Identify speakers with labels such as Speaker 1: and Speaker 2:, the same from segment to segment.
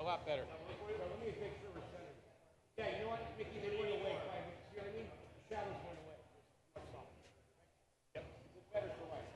Speaker 1: lot better.
Speaker 2: Let me make sure we're centered. Yeah, you know what, Mickey, they went away 5 minutes. You know what I mean? The shadows went away. Yep. Is it better for life?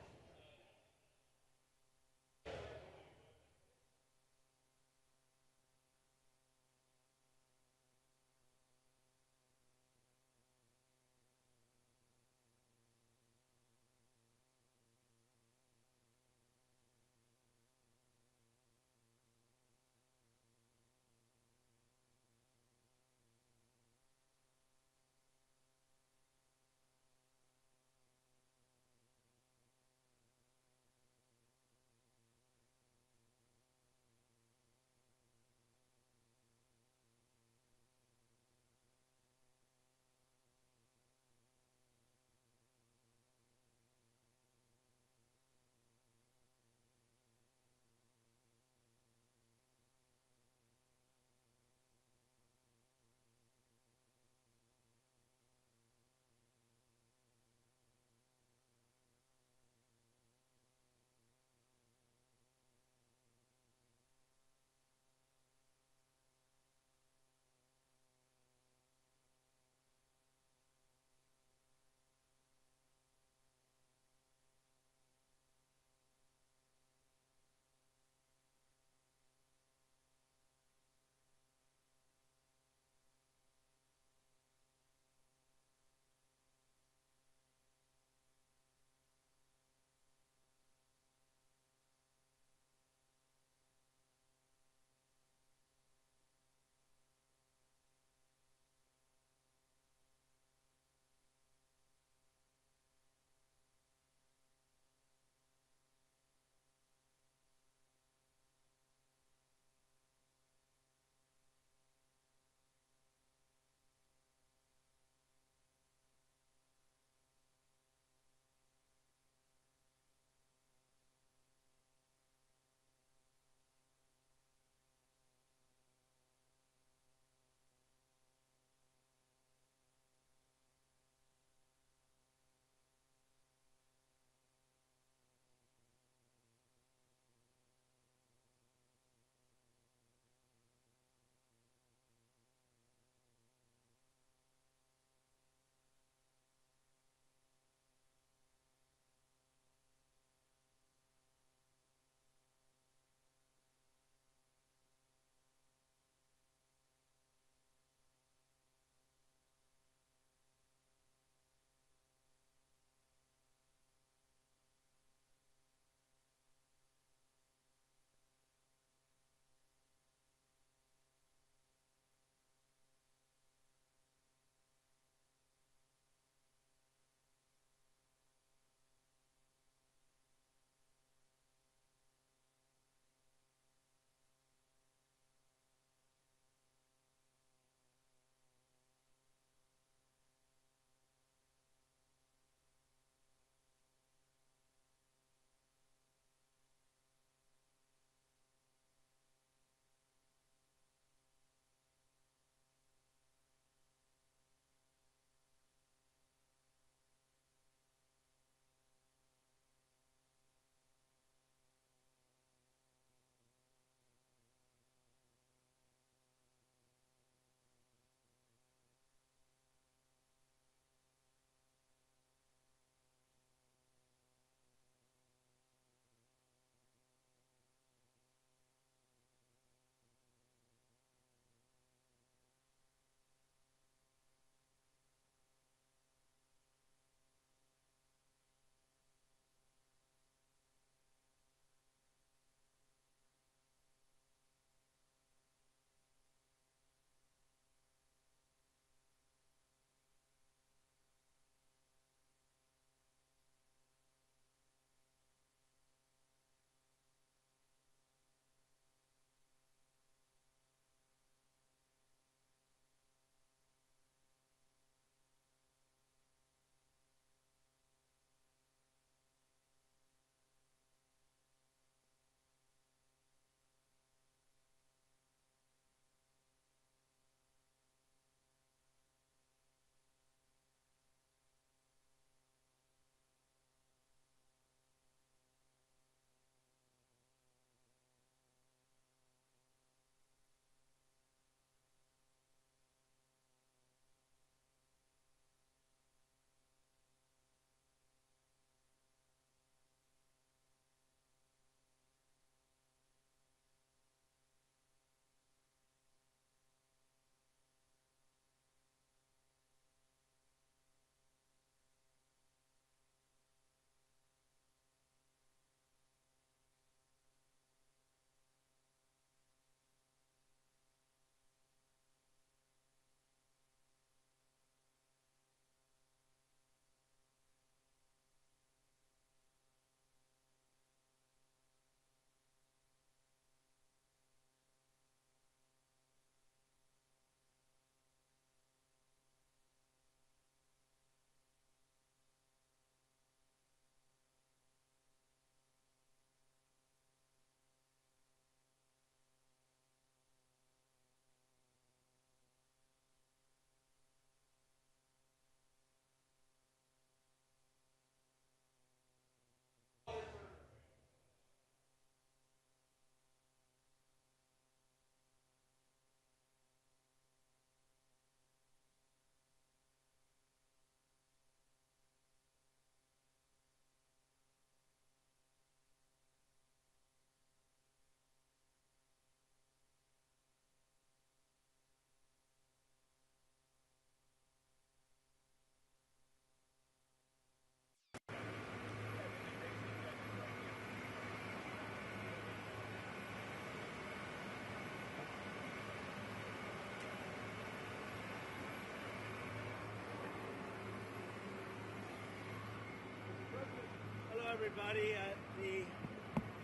Speaker 1: everybody. The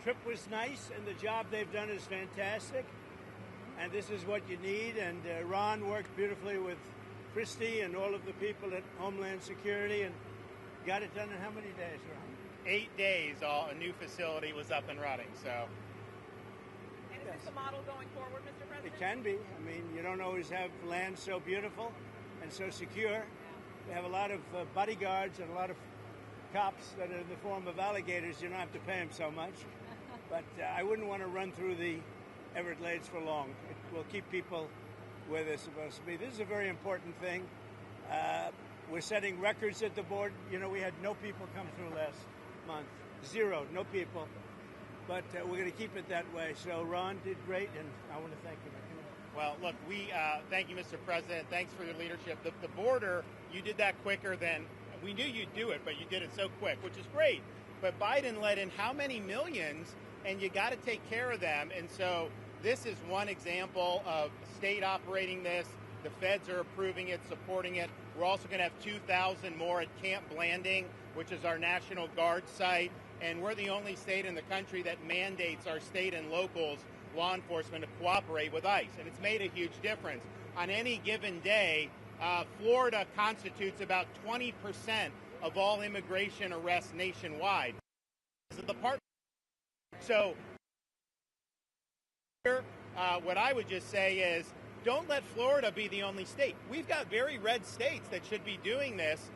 Speaker 1: trip was nice, and the job they've done is fantastic. And this is what you need. And Ron worked beautifully with Christie and all of the people at Homeland Security and got it done in how many days, Ron?
Speaker 3: 8 days, a new facility was up and running. So,
Speaker 4: and is this the model going forward, Mr. President?
Speaker 1: It can be. I mean, you don't always have land so beautiful and so secure. We have a lot of bodyguards and a lot of cops that are in the form of alligators. You don't have to pay them so much. But I wouldn't want to run through the Everglades for long. It will keep people where they're supposed to be. This is a very important thing. We're setting records at the board. You know, we had no people come through last month. Zero, no people. But we're going to keep it that way. So Ron did great, and I want to thank you.
Speaker 3: Well, look, we thank you, Mr. President. Thanks for your leadership. The border, you did that quicker than we knew you'd do it, but you did it so quick, which is great. But Biden let in how many millions, and you got to take care of them. And so this is one example of state operating this. The feds are approving it, supporting it. We're also going to have 2,000 more at Camp Blanding, which is our National Guard site. And we're the only state in the country that mandates our state and locals, law enforcement, to cooperate with ICE. And it's made a huge difference. On any given day, Florida constitutes about 20% of all immigration arrests nationwide. So what I would just say is, don't let Florida be the only state. We've got very red states that should be doing this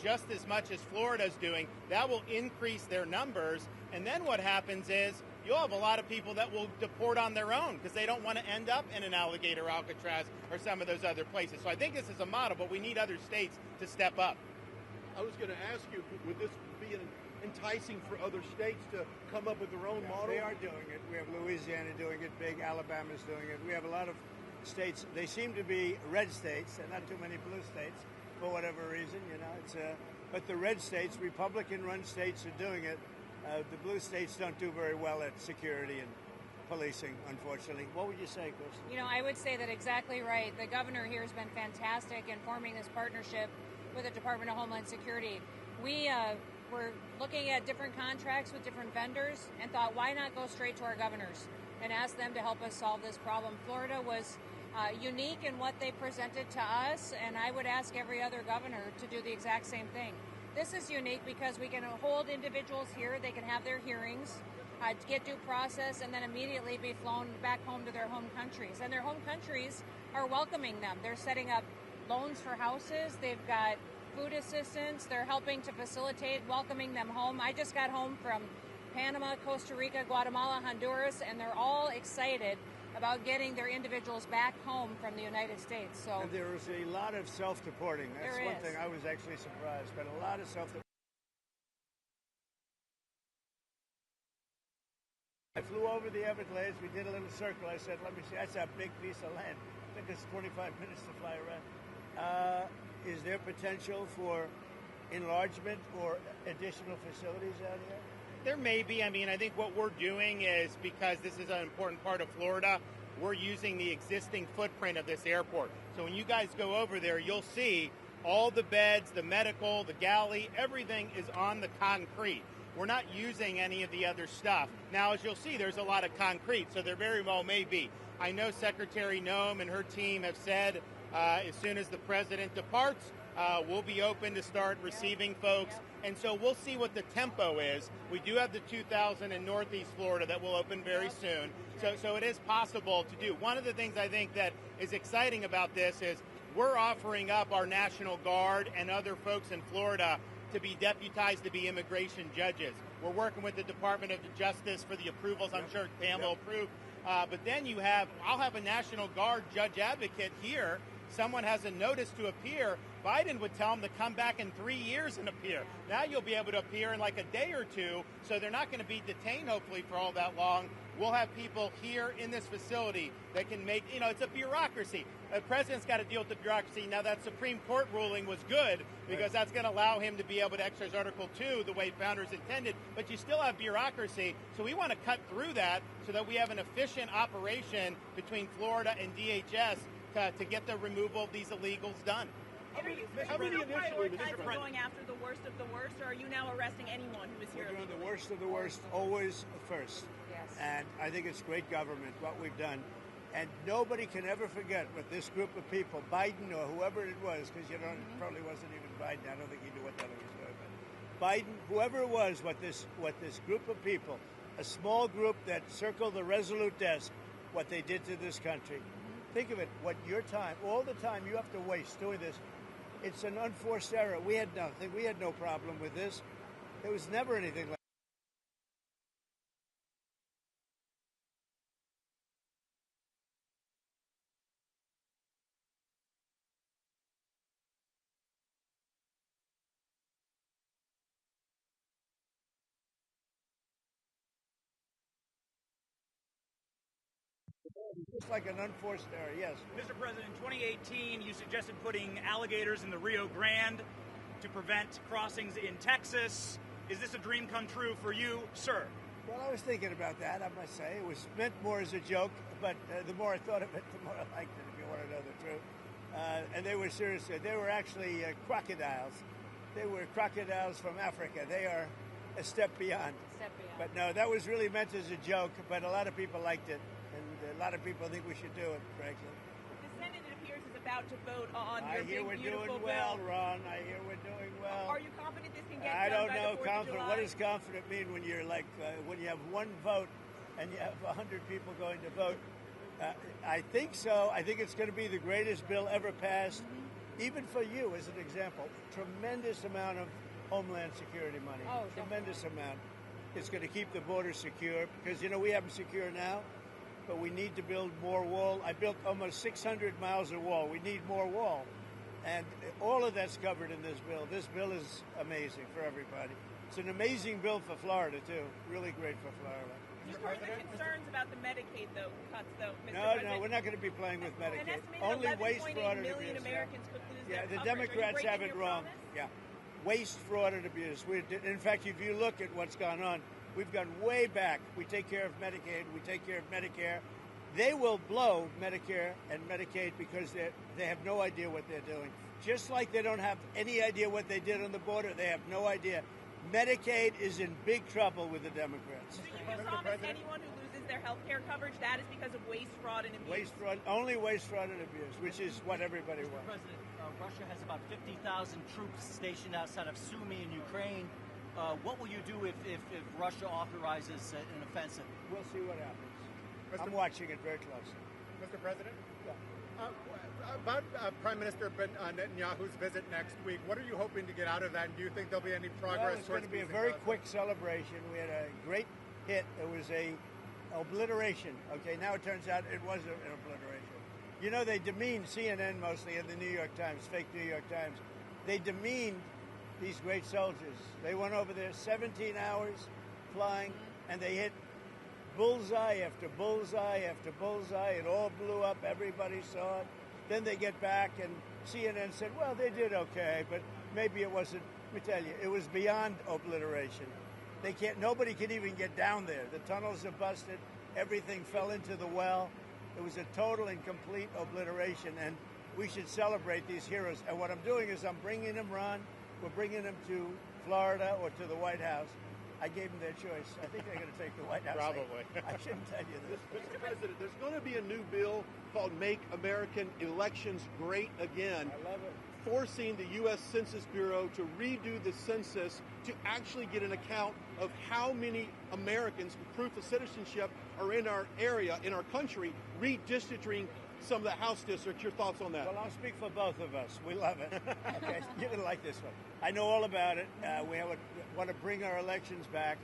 Speaker 3: just as much as Florida's doing. That will increase their numbers. And then what happens is you'll have a lot of people that will deport on their own because they don't want to end up in an Alligator Alcatraz or some of those other places. So I think this is a model, but we need other states to step up.
Speaker 5: I was going to ask you, would this be enticing for other states to come up with their own model?
Speaker 1: They are doing it. We have Louisiana doing it big. Alabama's doing it. We have a lot of states. They seem to be red states and not too many blue states for whatever reason. You know, it's but the red states, Republican-run states, are doing it. The blue states don't do very well at security and policing, unfortunately. What would you say, Chris?
Speaker 6: You know, I would say that exactly right. The governor here has been fantastic in forming this partnership with the Department of Homeland Security. We were looking at different contracts with different vendors and thought, why not go straight to our governors and ask them to help us solve this problem? Florida was unique in what they presented to us, and I would ask every other governor to do the exact same thing. This is unique because we can hold individuals here, they can have their hearings, get due process, and then immediately be flown back home to their home countries. And their home countries are welcoming them. They're setting up loans for houses, they've got food assistance, they're helping to facilitate welcoming them home. I just got home from Panama, Costa Rica, Guatemala, Honduras, and they're all excited about getting their individuals back home from the United States. So
Speaker 1: and there is a lot of self-deporting. That's one thing I was actually surprised, but a lot of self-deporting. I flew over the Everglades. We did a little circle. I said, let me see. That's a big piece of land. It took us 25 minutes to fly around. Is there potential for enlargement or additional facilities out here?
Speaker 3: There may be. I mean, I think what we're doing is, because this is an important part of Florida, we're using the existing footprint of this airport. So when you guys go over there, you'll see all the beds, the medical, the galley, everything is on the concrete. We're not using any of the other stuff. Now, as you'll see, there's a lot of concrete, so there very well may be. I know Secretary Noem and her team have said as soon as the president departs, we'll be open to start receiving folks. And so we'll see what the tempo is. We do have the 2,000 in Northeast Florida that will open very soon. So it is possible to do. One of the things I think that is exciting about this is we're offering up our National Guard and other folks in Florida to be deputized to be immigration judges. We're working with the Department of Justice for the approvals. I'm sure Pam will approve. But then I'll have a National Guard judge advocate here. Someone has a notice to appear. Biden would tell them to come back in 3 years and appear. Now you'll be able to appear in like a day or two, so they're not going to be detained, hopefully, for all that long. We'll have people here in this facility that can make, it's a bureaucracy. The president's got to deal with the bureaucracy. Now, that Supreme Court ruling was good because that's going to allow him to be able to exercise Article 2 the way founders intended, but you still have bureaucracy. So we want to cut through that so that we have an efficient operation between Florida and DHS to get the removal of these illegals done.
Speaker 4: And are you
Speaker 5: How many
Speaker 4: still
Speaker 5: initially, Mr.
Speaker 4: prioritizing
Speaker 5: President?
Speaker 4: going after the worst of the worst, or are you now arresting anyone who is here?
Speaker 1: We're doing the
Speaker 4: illegally?
Speaker 1: worst of the worst always first.
Speaker 6: Yes.
Speaker 1: And I think it's great government, what we've done. And nobody can ever forget what this group of people, Biden or whoever it was, because you know, it probably wasn't even Biden. I don't think he knew what the hell he was doing. But Biden, whoever it was, what this group of people, a small group that circled the Resolute desk, what they did to this country. Think of it, what your time, all the time you have to waste doing this. It's an unforced error. We had nothing. We had no problem with this. There was never anything like it's like an unforced error, yes.
Speaker 7: Mr. President, in 2018, you suggested putting alligators in the Rio Grande to prevent crossings in Texas. Is this a dream come true for you, sir?
Speaker 1: Well, I was thinking about that, I must say. It was meant more as a joke, but the more I thought of it, the more I liked it, if you want to know the truth. And they were serious. They were actually crocodiles. They were crocodiles from Africa. They are a step beyond. But no, that was really meant as a joke, but a lot of people liked it. And a lot of people think we should do it, frankly.
Speaker 4: The Senate, it appears, is about to vote on
Speaker 1: I
Speaker 4: your
Speaker 1: hear
Speaker 4: big,
Speaker 1: we're
Speaker 4: beautiful
Speaker 1: doing well,
Speaker 4: bill.
Speaker 1: Ron. I hear we're doing well.
Speaker 4: Are you confident this can get
Speaker 1: I
Speaker 4: done
Speaker 1: don't
Speaker 4: by
Speaker 1: know
Speaker 4: the 4th of
Speaker 1: confident.
Speaker 4: July?
Speaker 1: What does confident mean when you're like when you have one vote and you have 100 people going to vote? I think so. I think it's going to be the greatest bill ever passed, even for you as an example. Tremendous amount of Homeland Security money.
Speaker 6: Oh,
Speaker 1: tremendous amount. It's going to keep the border secure because you know we have them secure now, but we need to build more wall. I built almost 600 miles of wall. We need more wall. And all of that's covered in this bill. This bill is amazing for everybody. It's an amazing bill for Florida, too. Really great for Florida.
Speaker 4: Are there concerns about the Medicaid cuts, though, Mr.
Speaker 1: No,
Speaker 4: President?
Speaker 1: we're not going to be playing with
Speaker 4: An
Speaker 1: Medicaid.
Speaker 4: estimated
Speaker 1: Only
Speaker 4: 11.8
Speaker 1: waste, fraud, and
Speaker 4: million
Speaker 1: abuse.
Speaker 4: Americans could lose
Speaker 1: Yeah,
Speaker 4: their
Speaker 1: the
Speaker 4: coverage. Are you
Speaker 1: Democrats
Speaker 4: breaking
Speaker 1: have it
Speaker 4: your
Speaker 1: wrong.
Speaker 4: promise?
Speaker 1: Yeah. Waste, fraud, and abuse. In fact, if you look at what's gone on, we've gone way back. We take care of Medicaid. We take care of Medicare. They will blow Medicare and Medicaid because they have no idea what they're doing. Just like they don't have any idea what they did on the border, they have no idea. Medicaid is in big trouble with the Democrats.
Speaker 4: So you can promise anyone who loses their health care coverage that is because of waste, fraud, and abuse?
Speaker 1: Waste, fraud, only waste, fraud, and abuse, which is what everybody
Speaker 8: Mr.
Speaker 1: wants.
Speaker 8: President, Russia has about 50,000 troops stationed outside of Sumy in Ukraine. What will you do if Russia authorizes an offensive?
Speaker 1: We'll see what happens. I'm watching it very closely.
Speaker 9: Mr. President? About Prime Minister Netanyahu's visit next week, what are you hoping to get out of that? And do you think there'll be any
Speaker 1: Well,
Speaker 9: progress
Speaker 1: it's going
Speaker 9: towards
Speaker 1: to be a
Speaker 9: peace in
Speaker 1: very
Speaker 9: Gaza?
Speaker 1: quick celebration. We had a great hit. It was a obliteration. Okay, now it turns out it was an obliteration. You know, they demeaned CNN mostly and the New York Times, fake New York Times. They demeaned these great soldiers. They went over there 17 hours flying, and they hit bullseye after bullseye after bullseye. It all blew up. Everybody saw it. Then they get back, and CNN said, well, they did okay, but maybe it wasn't. Let me tell you, it was beyond obliteration. Nobody can even get down there. The tunnels are busted. Everything fell into the well. It was a total and complete obliteration, and we should celebrate these heroes. And what I'm doing is I'm bringing them, Ron, we're bringing them to Florida or to the White House. I gave them their choice. I think they're going to take the White House.
Speaker 5: Probably.
Speaker 1: I shouldn't tell you this.
Speaker 5: Mr. President, there's going to be a new bill called Make American Elections Great Again,
Speaker 1: I love it.
Speaker 5: forcing the U.S. Census Bureau to redo the census to actually get an account of how many Americans with proof of citizenship are in our area, in our country, redistricting some of the House districts. Your thoughts on that?
Speaker 1: Well, I'll speak for both of us. We love it. Okay, you're going to like this one. I know all about it. We want to bring our elections back.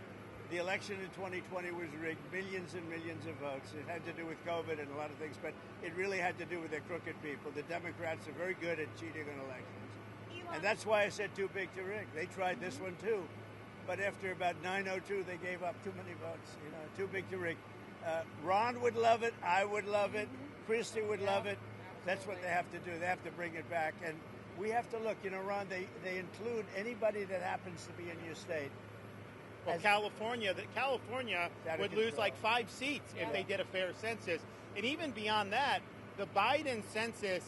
Speaker 1: The election in 2020 was rigged, millions and millions of votes. It had to do with COVID and a lot of things, but it really had to do with the crooked people. The Democrats are very good at cheating on elections. And that's why I said too big to rig. They tried this one too. But after about 9:02, they gave up too many votes. You know, too big to rig. Ron would love it. I would love it. Christie would love it. That's what they have to do. They have to bring it back. And we have to look, you know, Ron, they include anybody that happens to be in your state.
Speaker 3: Well, California would lose like 5 seats if they did a fair census. And even beyond that, the Biden census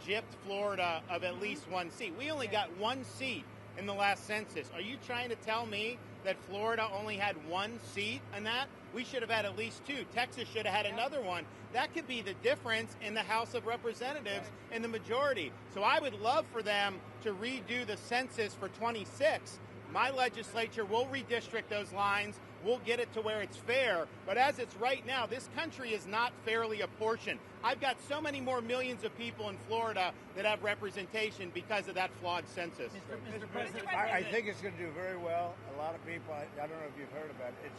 Speaker 3: gypped Florida of at least one seat. We only got one seat in the last census. Are you trying to tell me that Florida only had one seat in that? We should have had at least two. Texas should have had another one. That could be the difference in the House of Representatives in the majority. So I would love for them to redo the census for 26. My legislature will redistrict those lines. We'll get it to where it's fair. But as it's right now, this country is not fairly apportioned. I've got so many more millions of people in Florida that have representation because of that flawed census.
Speaker 8: Mr. President,
Speaker 1: I think it's going to do very well. A lot of people, I don't know if you've heard about it,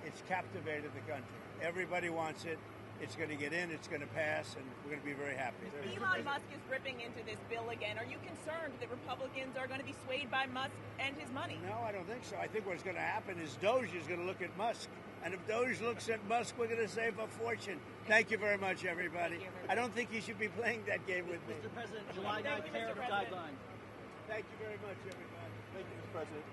Speaker 1: it's captivated the country. Everybody wants it. It's going to get in, it's going to pass, and we're going to be very happy.
Speaker 4: Elon Musk is ripping into this bill again. Are you concerned that Republicans are going to be swayed by Musk and his money?
Speaker 1: No, I don't think so. I think what's going to happen is Doge is going to look at Musk. And if Doge looks at Musk, we're going to save a fortune. Thank you very much, everybody. I don't think you should be playing that game with me.
Speaker 8: Mr. President, July 9th tariff guideline.
Speaker 1: Thank you very much, everybody.
Speaker 5: Thank you, Mr. President.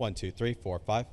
Speaker 10: 1, 2, 3, 4, 5.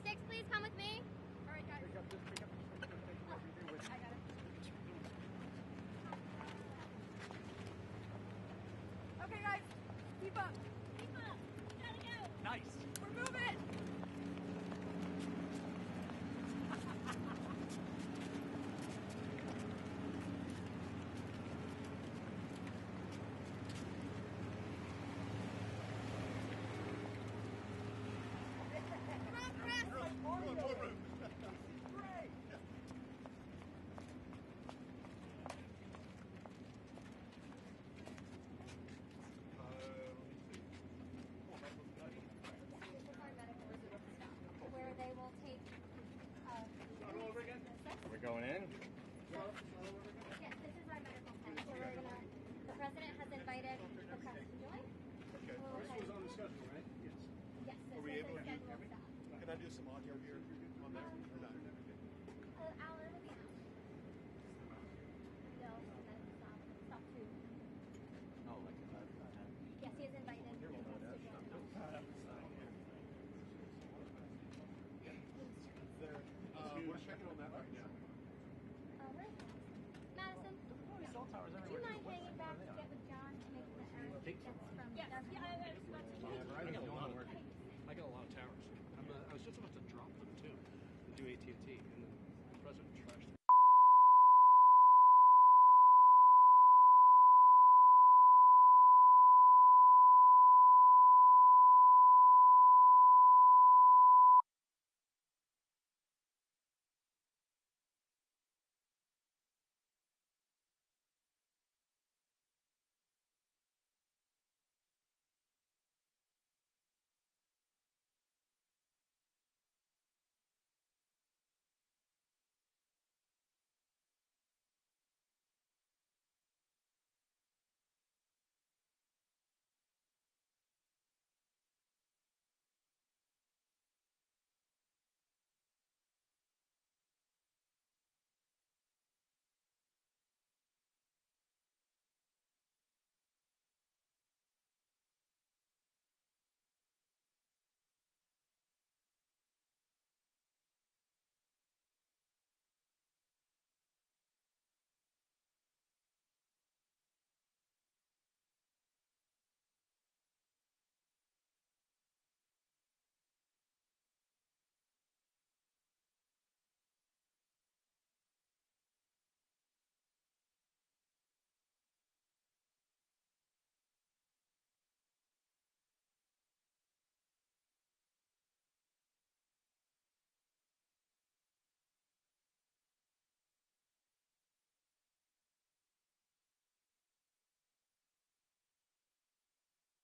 Speaker 10: sticks, please come with me. All right, guys. I got it. Okay, guys, keep up. Keep up. We gotta go.
Speaker 7: Nice.
Speaker 10: We're moving. Where they will take.
Speaker 11: We're going in?
Speaker 10: Yes, this is our medical center. So we're gonna. The president has invited the press to join.
Speaker 5: Okay.
Speaker 10: This was on
Speaker 5: the schedule, right? Yes.
Speaker 10: Yes, this
Speaker 5: Are we
Speaker 10: is
Speaker 5: able
Speaker 10: a
Speaker 5: to do?
Speaker 10: scheduled stop.
Speaker 5: Can I do some audio here on that? Or not?
Speaker 10: Alan, it'll be out. No, medical stop. Stop 2.
Speaker 11: Oh, like
Speaker 10: Yes, he has invited the press to join.
Speaker 5: We're checking on that right now.
Speaker 10: Where's Madison? Do you mind hanging back to get with John to make the gets from? Yes, yeah, I was about to.
Speaker 12: I got a lot of towers. I was just about to drop them too, and do AT&T, and then the president trashed them.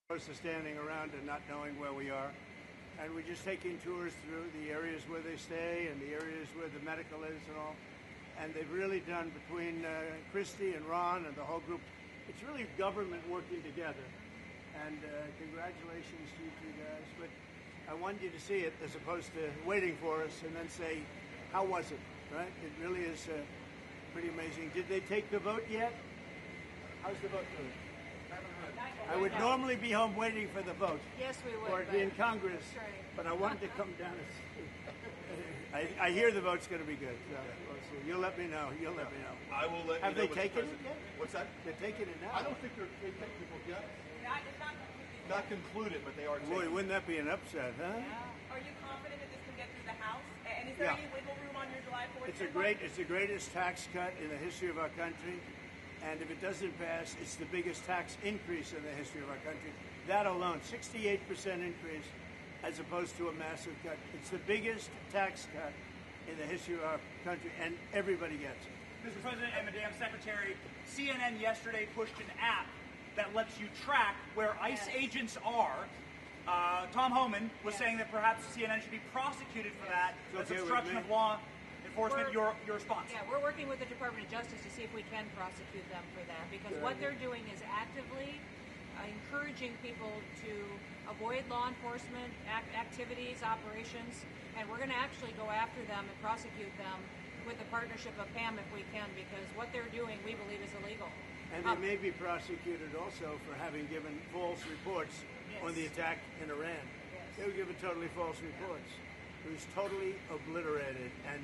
Speaker 1: Opposed to standing around and not knowing where we are. And we're just taking tours through the areas where they stay and the areas where the medical is and all. And they've really done, between Christy and Ron and the whole group, it's really government working together. And congratulations to you two guys. But I wanted you to see it as opposed to waiting for us and then say, how was it, right? It really is pretty amazing. Did they take the vote yet? How's the vote doing? I would normally be home waiting for the vote.
Speaker 6: Yes, we would.
Speaker 1: Or be in Congress.
Speaker 6: That's right.
Speaker 1: But I wanted to come down and see. I hear the vote's going to be good. So we'll see. You'll let me know. You'll let me know.
Speaker 5: I will let
Speaker 1: Have
Speaker 5: you know.
Speaker 1: they taken it yet?
Speaker 5: What's that?
Speaker 1: They're taking it now.
Speaker 5: I don't think they're technical yet. Not concluded, but they are taking
Speaker 1: Boy, wouldn't that be an upset, huh?
Speaker 4: Are you confident that this can get through the House? And is there any wiggle room on your July 4th?
Speaker 1: It's the greatest tax cut in the history of our country. And if it doesn't pass, it's the biggest tax increase in the history of our country. That alone, 68% increase as opposed to a massive cut. It's the biggest tax cut in the history of our country, and everybody gets it.
Speaker 7: Mr. President and Madam Secretary, CNN yesterday pushed an app that lets you track where ICE agents are. Tom Homan was saying that perhaps CNN should be prosecuted for that. That's obstruction of law enforcement. Your response?
Speaker 6: Yeah, we're working with the Department of Justice to see if we can prosecute them for that, because what they're doing is actively encouraging people to avoid law enforcement activities, operations, and we're going to actually go after them and prosecute them with the partnership of PAM if we can, because what they're doing we believe is illegal.
Speaker 1: And they may be prosecuted also for having given false reports on the attack in Iran. They were given totally false reports. who's totally obliterated, and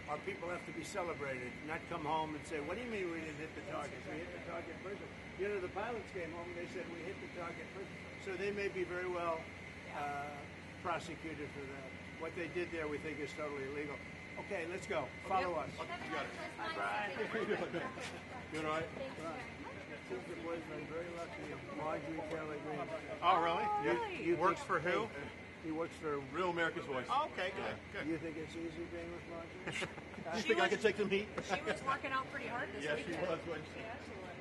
Speaker 1: our people have to be celebrated, not come home and say, what do you mean we didn't hit the targets? We hit the target first. You know, the pilots came home and they said we hit the target first. So they may be very well prosecuted for that. What they did there we think is totally illegal. Okay, let's go. Follow us.
Speaker 10: You got it. Hi,
Speaker 5: Doing all right?
Speaker 1: Susan boy's been very lucky. Marjorie Taylor Greene.
Speaker 3: Oh, really?
Speaker 1: You
Speaker 3: Works
Speaker 1: think-
Speaker 3: for who?
Speaker 1: He works for
Speaker 5: Real America's Voice.
Speaker 3: Oh, okay, good.
Speaker 1: You think it's easy being with Marjorie?
Speaker 5: You think I could take some heat?
Speaker 6: She was working out pretty hard this
Speaker 5: Yes, she
Speaker 6: weekend.
Speaker 5: was, wasn't she?
Speaker 6: Yeah, she was.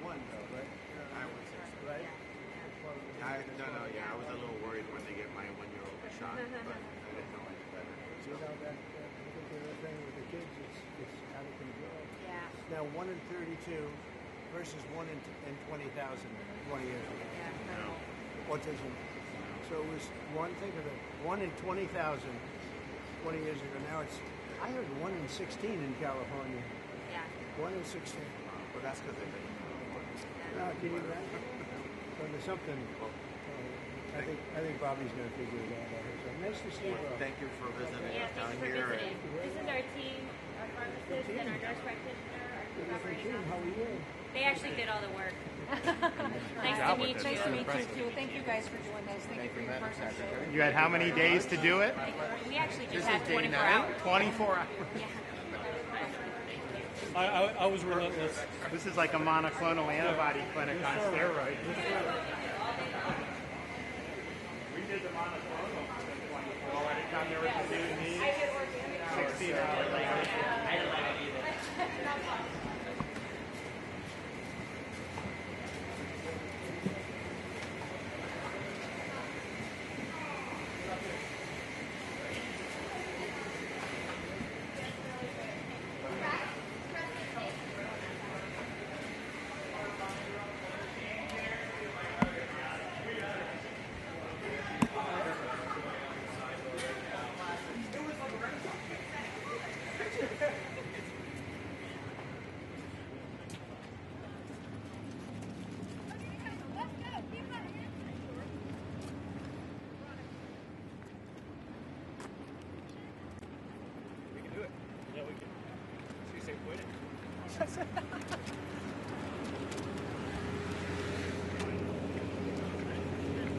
Speaker 1: One, though, right?
Speaker 11: I was
Speaker 1: Right?
Speaker 11: I was a little worried when they get my 1-year-old shot, but I didn't know any better.
Speaker 1: You know, that particular thing with the kids is out of control.
Speaker 6: Yeah.
Speaker 1: Now, 1 in 32 versus 1 in 20,000 20 years ago.
Speaker 6: Yeah, incredible.
Speaker 1: Autism. So it was one, think of it, 1 in 20,000 20 years ago. Now it's, I heard 1 in 16 in California.
Speaker 6: Yeah.
Speaker 1: 1 in 16.
Speaker 11: Well, that's because they've been.
Speaker 1: Can you imagine? So there's something. I think Bobby's going to figure it out. So nice to see you. Bob.
Speaker 11: Thank you for visiting
Speaker 10: Yeah,
Speaker 11: us down
Speaker 10: thanks for
Speaker 11: here.
Speaker 10: visiting. This is our team, our pharmacist, and our nurse practitioner, our two operating
Speaker 1: How are you?
Speaker 10: They actually did all the work. Nice to meet you.
Speaker 6: Nice to meet you too. Thank you guys for doing this. Thank you for your partnership.
Speaker 3: You had how many days to do it?
Speaker 10: We actually just have 24 hours.
Speaker 3: 24 hours.
Speaker 10: Yeah.
Speaker 12: I was relentless.
Speaker 3: This is like a monoclonal antibody clinic on steroids. We did the monoclonal in 24. By the time they were doing these, 16 hours later.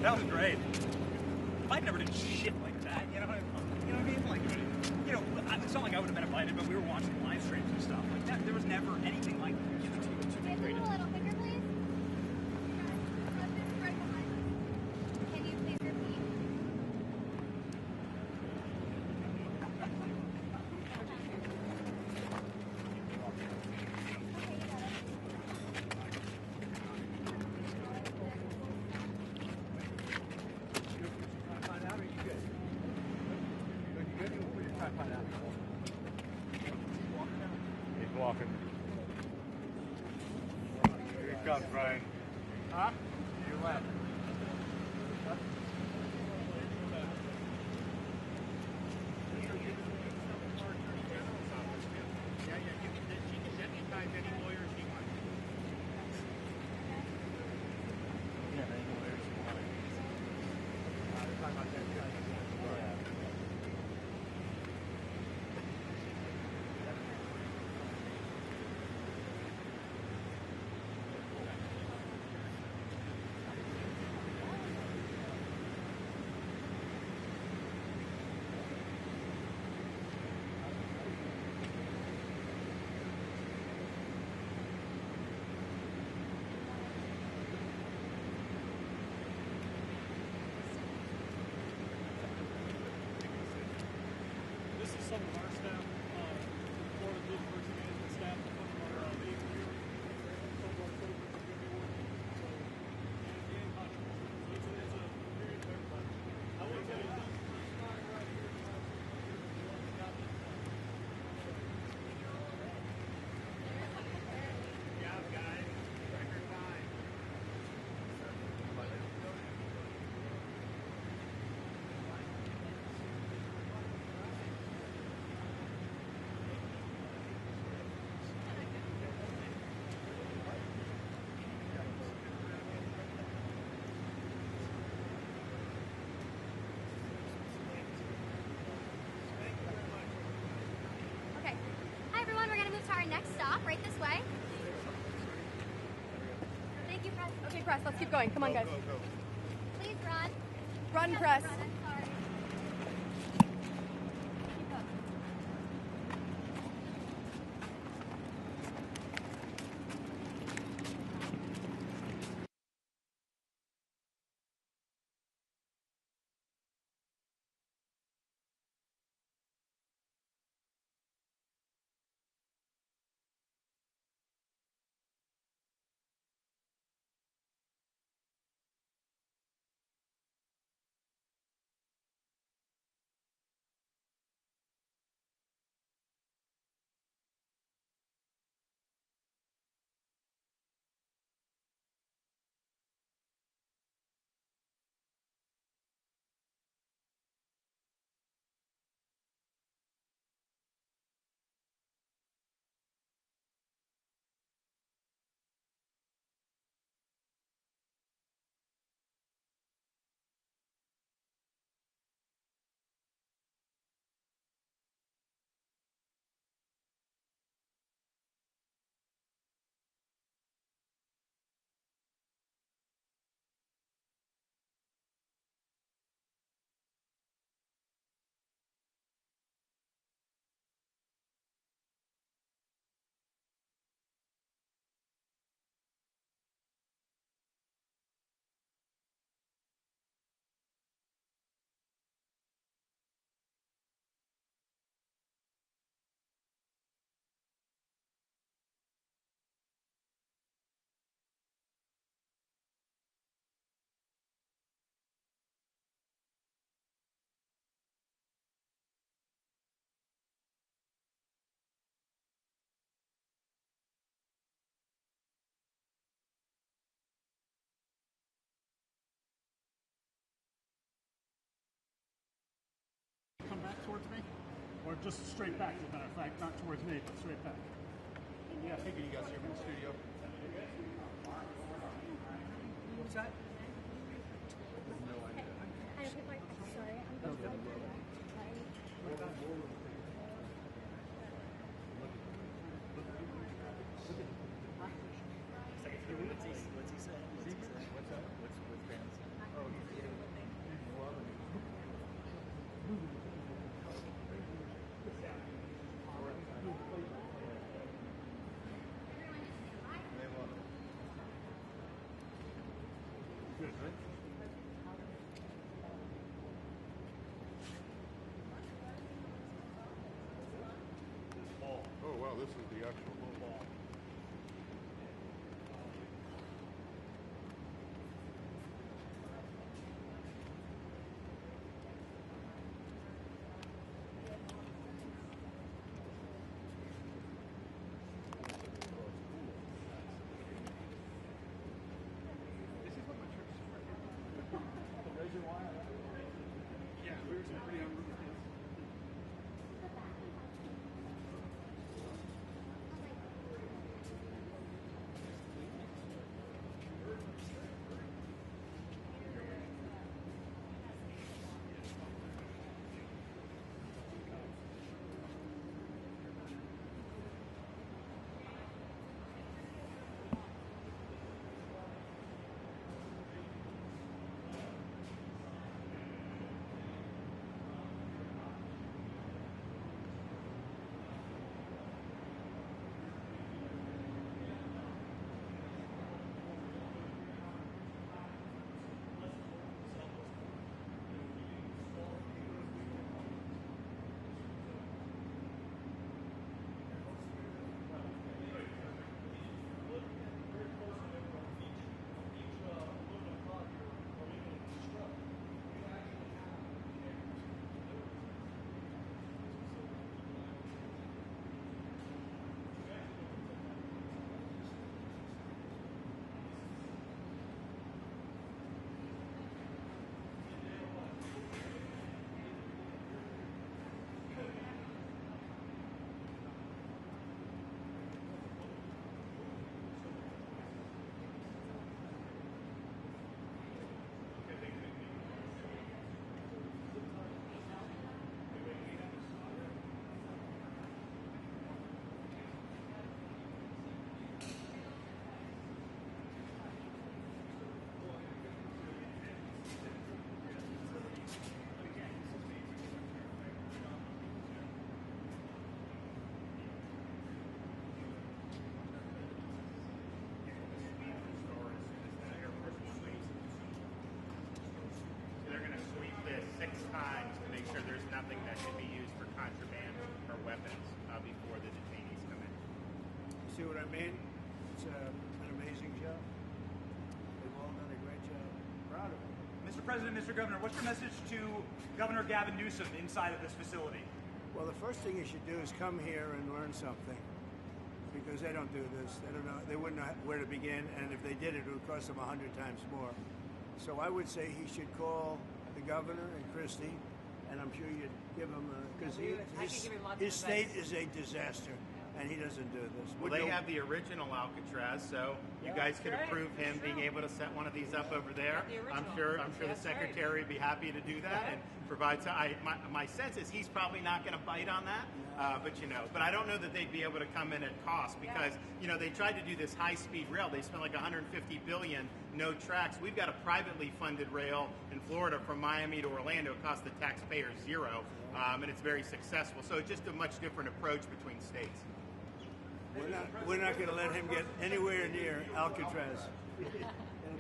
Speaker 7: That was great. I've never done shit like that. You know what I mean? Like, you know, it's not like I would have been invited, but we were watching live streams and stuff like that. There was never anything like that. You know,
Speaker 10: Can you a little quicker, please? Right behind us. Can you please repeat?
Speaker 3: He's walking. Here he comes, Brian. Huh? You left.
Speaker 12: This is some of our staff, Florida University management staff, some of our league here, some of our coaches are going to be working. So, and contributions. It's a period for everybody. I will tell you this.
Speaker 10: stop right this way. Thank you, press.
Speaker 13: Okay, press. Let's keep going. Come on, guys.
Speaker 11: Go, go.
Speaker 10: Please run.
Speaker 13: Run, press.
Speaker 10: Run, I'm sorry. Keep up.
Speaker 12: Come back towards me, or just straight back, as a matter of fact, not towards me, but straight back.
Speaker 11: Yeah, I figured you guys are from the studio.
Speaker 8: What's that?
Speaker 10: I don't think sorry. I'm
Speaker 8: What's he saying?
Speaker 11: What's up? What's Dan's? Oh,
Speaker 12: Good, right?
Speaker 11: Oh, wow, this is the actual ball.
Speaker 12: Yeah, we were pretty on route.
Speaker 3: times to make sure there's nothing that can be used for contraband or weapons before the detainees come in.
Speaker 1: See what I mean? It's an amazing job. They've all done a great job. Proud of them.
Speaker 7: Mr. President, Mr. Governor, what's your message to Governor Gavin Newsom inside of this facility?
Speaker 1: Well, the first thing you should do is come here and learn something, because they don't do this. They don't know. They wouldn't know where to begin, and if they did it would cost them 100 times more. So I would say he should call the governor and Christie, and I'm sure you'd give him because his state is a disaster, and he doesn't do this.
Speaker 3: Well, they have the original Alcatraz, so you guys could approve him being able to set one of these up over there. I'm sure the secretary would be happy to do that and provide. My sense is he's probably not going to bite on that, but I don't know that they'd be able to come in at cost because they tried to do this high-speed rail. They spent like $150 billion, no tracks. We've got a privately funded rail in Florida from Miami to Orlando. It costs the taxpayers zero, and it's very successful. So it's just a much different approach between states.
Speaker 1: We're not going to let him get anywhere near Alcatraz. It'll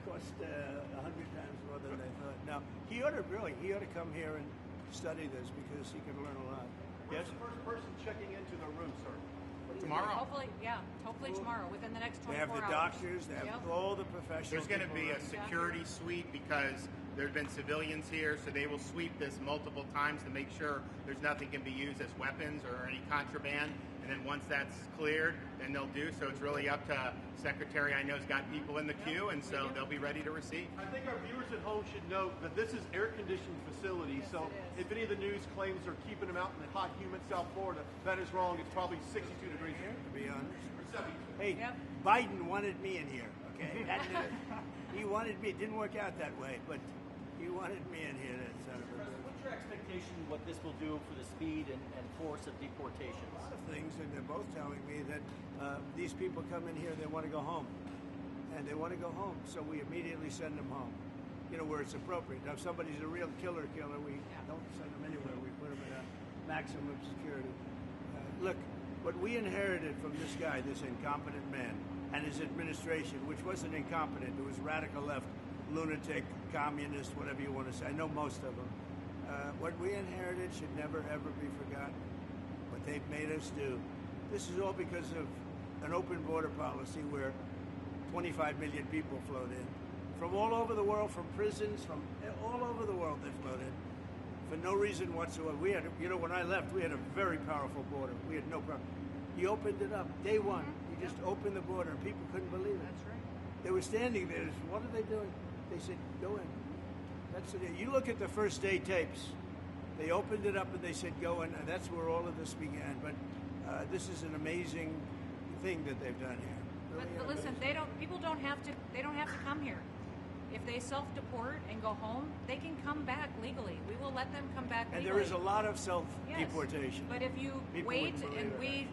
Speaker 1: cost 100 times more than they thought. Now, he ought to come here and study this because he could learn a lot.
Speaker 5: Yes? The first person checking into the room, sir.
Speaker 3: Tomorrow.
Speaker 6: Hopefully tomorrow, within the next 24 hours.
Speaker 1: They have the doctors, they have all the professionals.
Speaker 3: There's going to be a security sweep because there have been civilians here, so they will sweep this multiple times to make sure there's nothing can be used as weapons or any contraband. And then once that's cleared, then they'll do. So it's really up to Secretary. I know's got people in the queue, and so they'll be ready to receive.
Speaker 5: I think our viewers at home should note that this is air-conditioned facility. Yes, so if any of the news claims are keeping them out in the hot, humid South Florida, that is wrong. It's probably 62 degrees here.
Speaker 1: To be honest.
Speaker 5: Or 72.
Speaker 1: Hey, Biden wanted me in here. Okay, he wanted me. It didn't work out that way, but he wanted me in here.
Speaker 8: What's your expectation what this will do for the speed and force of deportations?
Speaker 1: A lot of things, and they're both telling me that these people come in here, they want to go home. And they want to go home, so we immediately send them home, where it's appropriate. Now, if somebody's a real killer, we don't send them anywhere. We put them in a maximum security. Look, what we inherited from this guy, this incompetent man, and his administration, which wasn't incompetent, it was radical left, lunatic, communist, whatever you want to say. I know most of them. What we inherited should never, ever be forgotten. What they've made us do. This is all because of an open border policy where 25 million people flowed in. From all over the world, from prisons, from all over the world they flowed in. For no reason whatsoever. We had, when I left, we had a very powerful border. We had no problem. He opened it up. Day one, he just opened the border and people couldn't believe it.
Speaker 6: That's right.
Speaker 1: They were standing there. What are they doing? They said, go in. That's it. You look at the first day tapes. They opened it up and they said, go in. And that's where all of this began. But this is an amazing thing that they've done here. Really
Speaker 6: but listen, people don't have to come here. If they self-deport and go home, they can come back legally. We will let them come back legally.
Speaker 1: And there is a lot of self-deportation.
Speaker 6: Yes. But if you wait and we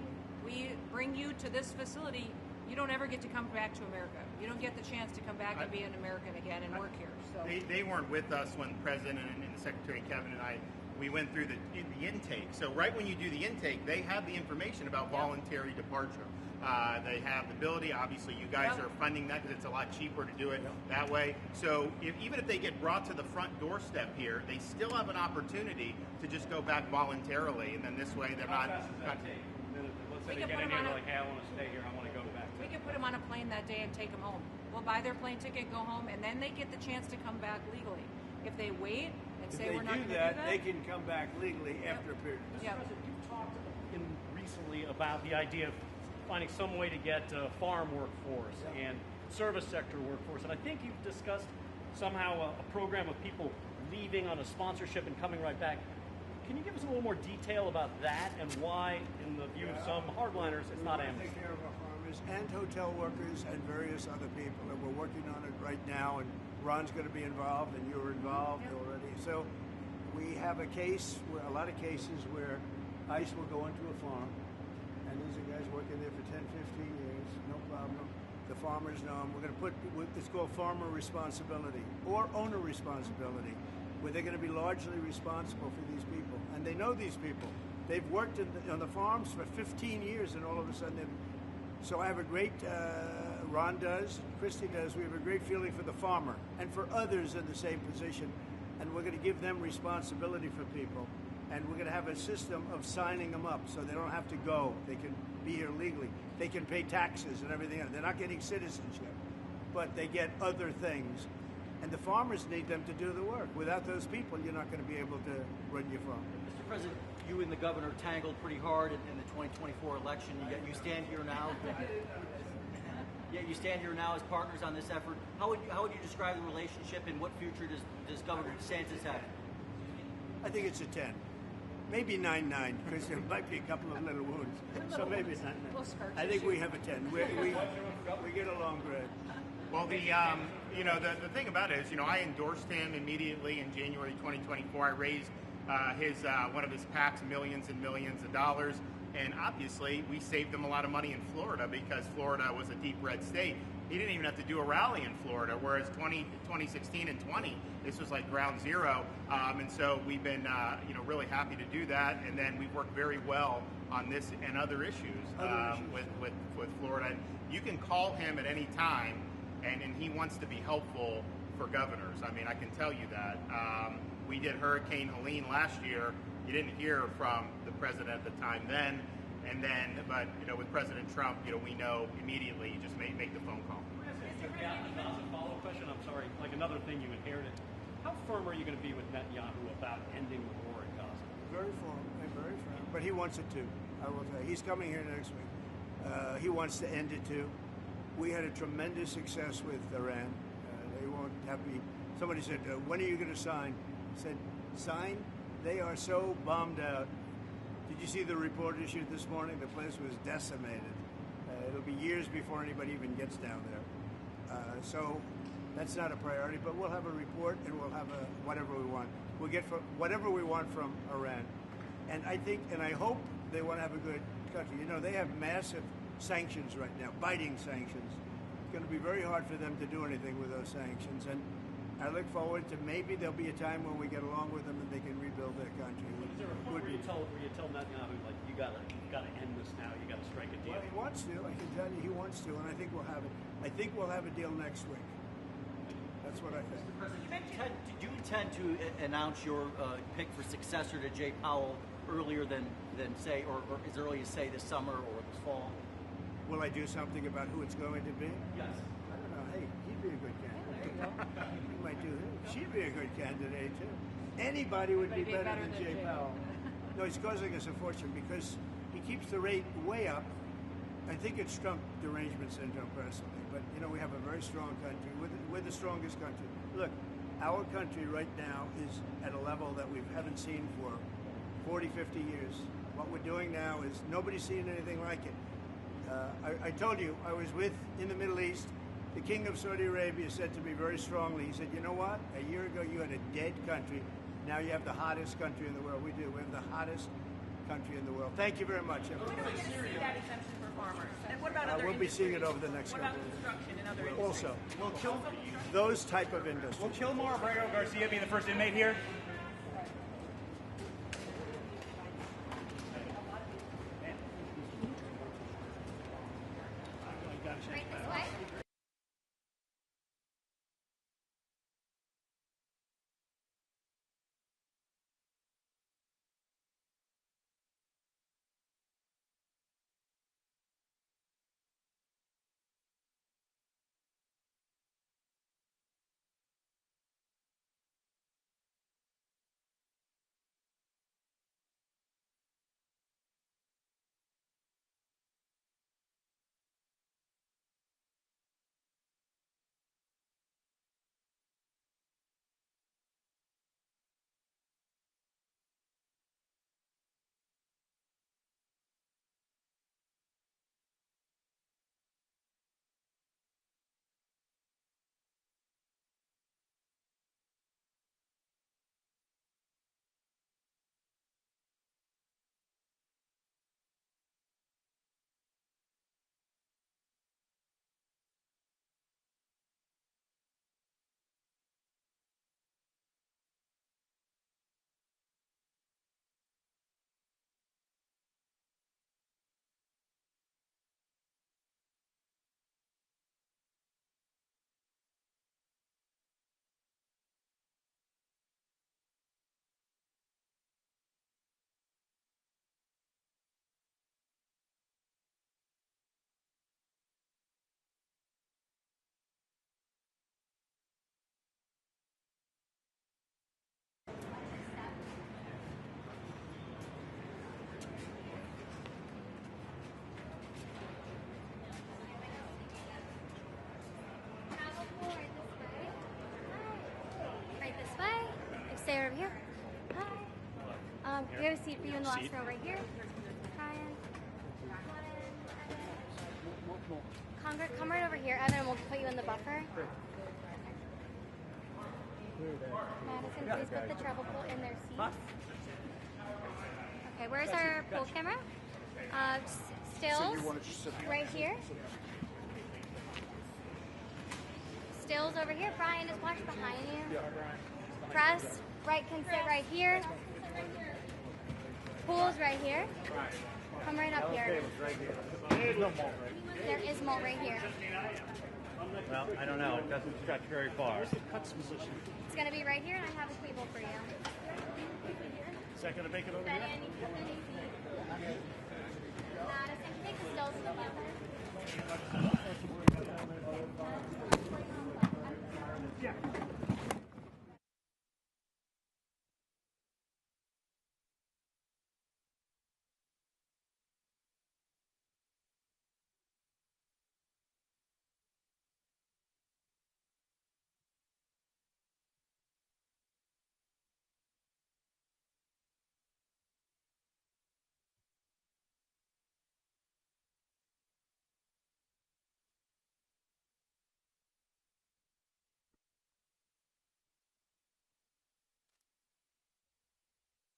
Speaker 6: bring you to this facility, you don't ever get to come back to America. You don't get the chance to come back and be an American again and work here. So
Speaker 3: they weren't with us when the President and the Secretary Kevin and I, we went through the intake. So right when you do the intake, they have the information about voluntary departure. They have the ability. Obviously, you guys are funding that because it's a lot cheaper to do it that way. So even if they get brought to the front doorstep here, they still have an opportunity to just go back voluntarily, and then this way they're not.
Speaker 2: Let's say they get in here like, hey, I want to stay here. I want to go back.
Speaker 6: We can put them on a plane that day and take them home. We'll buy their plane ticket, go home, and then they get the chance to come back legally. If they wait and say we're not going to do that,
Speaker 1: they can come back legally after a period.
Speaker 2: Mr. President, you talked recently about the idea of finding some way to get farm workforce and service sector workforce. And I think you've discussed somehow a program of people leaving on a sponsorship and coming right back. Can you give us a little more detail about that and why, in the view of some hardliners, it's not amnesty?
Speaker 1: Take care of our farmers and hotel workers and various other people. And we're working on it right now. And Ron's going to be involved, and you're involved already. So we have a lot of cases where ICE will go into a farm. And these are guys working there for 10, 15 years, no problem. The farmers know them. We're going to put, it's called farmer responsibility or owner responsibility, where they're going to be largely responsible for these people. And they know these people. They've worked on the farms for 15 years, and all of a sudden so I have a great, Ron does, Christy does, we have a great feeling for the farmer and for others in the same position. and we're going to give them responsibility for people, and we're going to have a system of signing them up so they don't have to go. They can be here legally. They can pay taxes and everything else. They're not getting citizenship, but they get other things. And the farmers need them to do the work. Without those people, you're not going to be able to run your farm.
Speaker 8: Mr. President, you and the governor tangled pretty hard in the 2024 election. Yet you stand here now. Yet you stand here now as partners on this effort. How would you describe the relationship, and what future does Governor DeSantis have?
Speaker 1: I think it's a 10. Maybe 9-9, because there might be a couple of little wounds. So maybe it's 9-9. I think we have a 10. We get along great.
Speaker 3: Well, the thing about it is, I endorsed him immediately in January 2024. I raised one of his PACs millions and millions of dollars, and obviously we saved him a lot of money in Florida because Florida was a deep red state. He didn't even have to do a rally in Florida, whereas 2016 and 20, this was like ground zero. And so we've been, really happy to do that. And then we've worked very well on this and other issues with Florida. And you can call him at any time, and he wants to be helpful for governors. I mean, I can tell you that. We did Hurricane Helene last year. You didn't hear from the president at the time then. But with President Trump, we know immediately. You just make the phone call.
Speaker 2: Yeah, a follow-up question. I'm sorry. Like another thing you inherited. How firm are you going to be with Netanyahu about ending the war in Gaza?
Speaker 1: Very firm. But he wants it too. I will say he's coming here next week. He wants to end it too. We had a tremendous success with Iran. They won't have me. Somebody said, "When are you going to sign?" I said, "Sign? They are so bombed out." Did you see the report issued this morning? The place was decimated. It'll be years before anybody even gets down there. So that's not a priority, but we'll have a report and we'll have whatever we want. We'll get whatever we want from Iran. And I think, and I hope they want to have a good country. They have massive sanctions right now, biting sanctions. It's going to be very hard for them to do anything with those sanctions. And I look forward to maybe there'll be a time when we get along with them and they can rebuild their country.
Speaker 2: Is there a point where you tell Netanyahu, like, you gotta end this now, you gotta strike a deal?
Speaker 1: Well, he wants to. I can tell you he wants to, and I think we'll have it. I think we'll have a deal next week. That's what I think.
Speaker 8: Mr. President, do you intend to announce your pick for successor to Jay Powell earlier than say, or as early as say this summer or this fall?
Speaker 1: Will I do something about who it's going to be?
Speaker 8: Yes.
Speaker 1: I don't know. Hey, he'd be a good candidate. You might do him. She'd be a good candidate too. Anybody would be better than Jay Powell. No, he's causing us a fortune because he keeps the rate way up. I think it's Trump derangement syndrome personally, but we have a very strong country. We're the strongest country. Look, our country right now is at a level that we haven't seen for 40, 50 years. What we're doing now is nobody's seen anything like it. I told you, I was in the Middle East. The King of Saudi Arabia said to me very strongly, he said, "You know what? A year ago you had a dead country. Now you have the hottest country in the world." We do. We have the hottest country in the world. Thank you very much.
Speaker 4: When are we going to see that exemption for farmers? And what about other
Speaker 1: We'll be seeing it
Speaker 4: industries?
Speaker 1: over the next
Speaker 4: What
Speaker 1: couple
Speaker 4: about
Speaker 1: of
Speaker 4: construction and other industries?
Speaker 1: Also, those type of industries.
Speaker 7: Will Kilmore Abrego Garcia be the first inmate here?
Speaker 10: stay over here. Hi. We have a seat for you in the last row right here. Ryan. Come right over here, Evan, and we'll put you in the buffer. Madison, please put the travel pool in their seats. Okay, where's our pool camera? Stills, right here. Stills over here. Brian, just watch behind you. Press, right can sit right here. Pool's right here. Come right up here. There is mold right here.
Speaker 2: Well, I don't know. It doesn't stretch very far.
Speaker 12: Where's the cuts position?
Speaker 10: It's going to be right here, and I have a table for you.
Speaker 12: Is that going to make it over here?
Speaker 10: Madison, take the stills to the buffer.
Speaker 12: Yeah.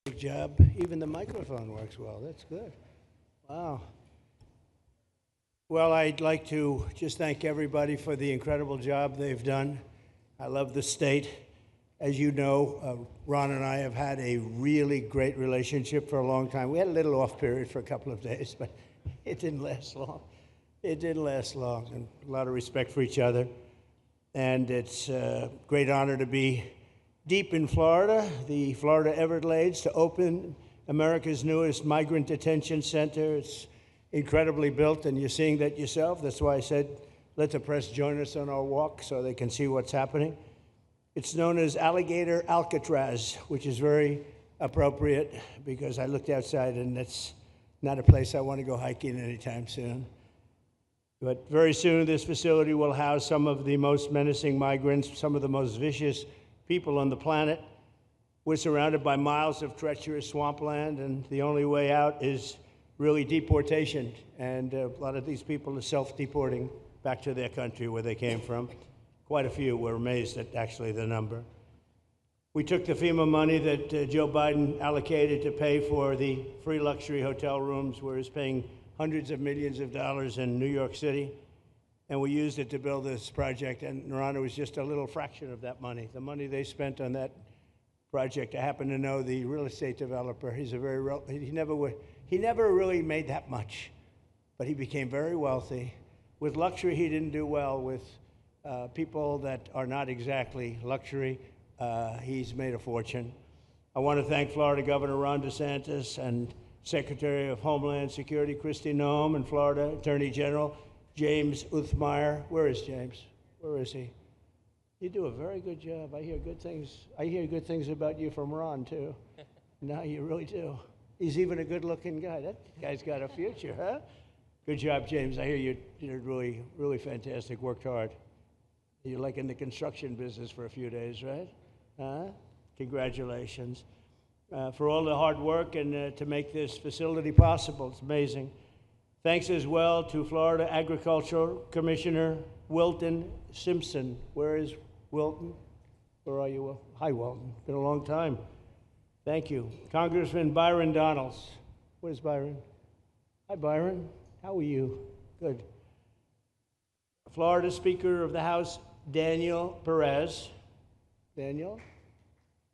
Speaker 1: Good job. Even the microphone works well. That's good. Wow. Well, I'd like to just thank everybody for the incredible job they've done. I love the state. As you know, Ron and I have had a really great relationship for a long time. We had a little off period for a couple of days, but it didn't last long. It didn't last long, and a lot of respect for each other. And it's a great honor to be deep in Florida, the Florida Everglades, to open America's newest migrant detention center. It's incredibly built, and you're seeing that yourself. That's why I said, let the press join us on our walk so they can see what's happening. It's known as Alligator Alcatraz, which is very appropriate because I looked outside and that's not a place I want to go hiking anytime soon. But very soon, this facility will house some of the most menacing migrants, some of the most vicious people on the planet. We're surrounded by miles of treacherous swampland, and the only way out is really deportation. And a lot of these people are self-deporting back to their country where they came from. Quite a few. We're amazed at actually the number. We took the FEMA money that Joe Biden allocated to pay for the free luxury hotel rooms, where he's paying hundreds of millions of dollars in New York City, and we used it to build this project, and Narana was just a little fraction of that money. The money they spent on that project, I happen to know the real estate developer. He's a very he never really made that much, but he became very wealthy. With luxury, he didn't do well. With people that are not exactly luxury, he's made a fortune. I want to thank Florida Governor Ron DeSantis and Secretary of Homeland Security Kristi Noem, and Florida Attorney General James Uthmeier. Where is James? Where is he? You do a very good job. I hear good things. I hear good things about you from Ron, too. No, you really do. He's even a good-looking guy. That guy's got a future, huh? Good job, James. I hear you did really, really fantastic. Worked hard. You're like in the construction business for a few days, right? Huh? Congratulations. For all the hard work and to make this facility possible. It's amazing. Thanks as well to Florida Agricultural Commissioner Wilton Simpson. Where is Wilton? Where are you, Will? Hi, Wilton. Been a long time. Thank you. Congressman Byron Donalds. Where's Byron? Hi, Byron. How are you? Good. Florida Speaker of the House, Daniel Perez. Daniel?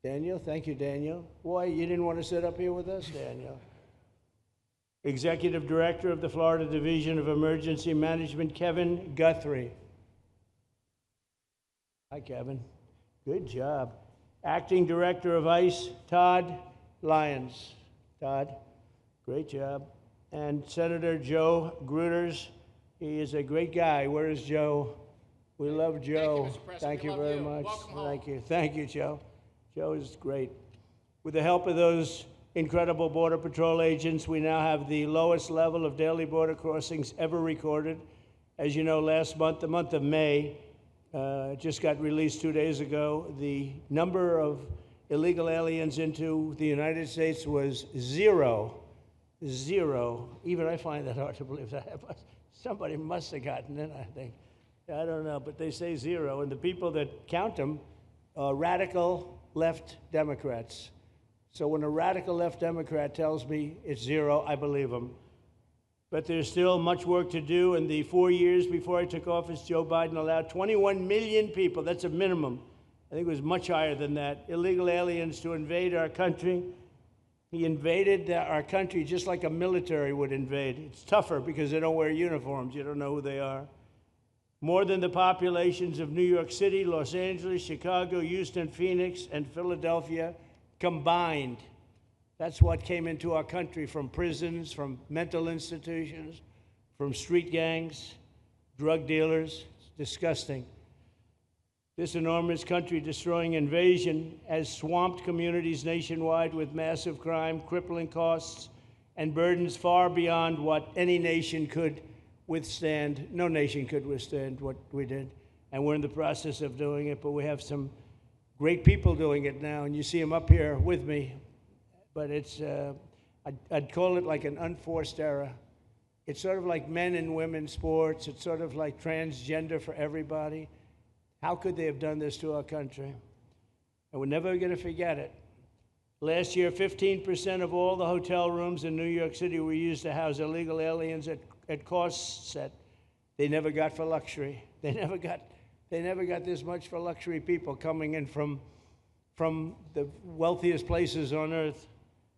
Speaker 1: Daniel? Thank you, Daniel. Boy, you didn't want to sit up here with us, Daniel. Executive Director of the Florida Division of Emergency Management, Kevin Guthrie. Hi, Kevin. Good job. Acting Director of ICE, Todd Lyons. Todd, great job. And Senator Joe Gruters. He is a great guy. Where is Joe? We love Joe. Thank you very much. Thank you. Thank you, Joe. Joe is great. With the help of those incredible Border Patrol agents, we now have the lowest level of daily border crossings ever recorded. As you know, last month, the month of May, just got released 2 days ago, the number of illegal aliens into the United States was zero. Zero. Even I find that hard to believe. Somebody must have gotten it, I think. I don't know, but they say zero. And the people that count them are radical left Democrats. So when a radical left Democrat tells me it's zero, I believe him. But there's still much work to do. In the 4 years before I took office, Joe Biden allowed 21 million people, that's a minimum, I think it was much higher than that, illegal aliens to invade our country. He invaded our country just like a military would invade. It's tougher because they don't wear uniforms. You don't know who they are. More than the populations of New York City, Los Angeles, Chicago, Houston, Phoenix, and Philadelphia combined. That's what came into our country from prisons, from mental institutions, from street gangs, drug dealers. It's disgusting. This enormous country-destroying invasion has swamped communities nationwide with massive crime, crippling costs, and burdens far beyond what any nation could withstand. No nation could withstand what we did, and we're in the process of doing it, but we have some great people doing it now, and you see them up here with me, but it's, I'd call it like an unforced era. It's sort of like men and women sports. It's sort of like transgender for everybody. How could they have done this to our country? And we're never going to forget it. Last year, 15% of all the hotel rooms in New York City were used to house illegal aliens at costs that they never got for luxury. They never got this much for luxury people coming in from the wealthiest places on earth.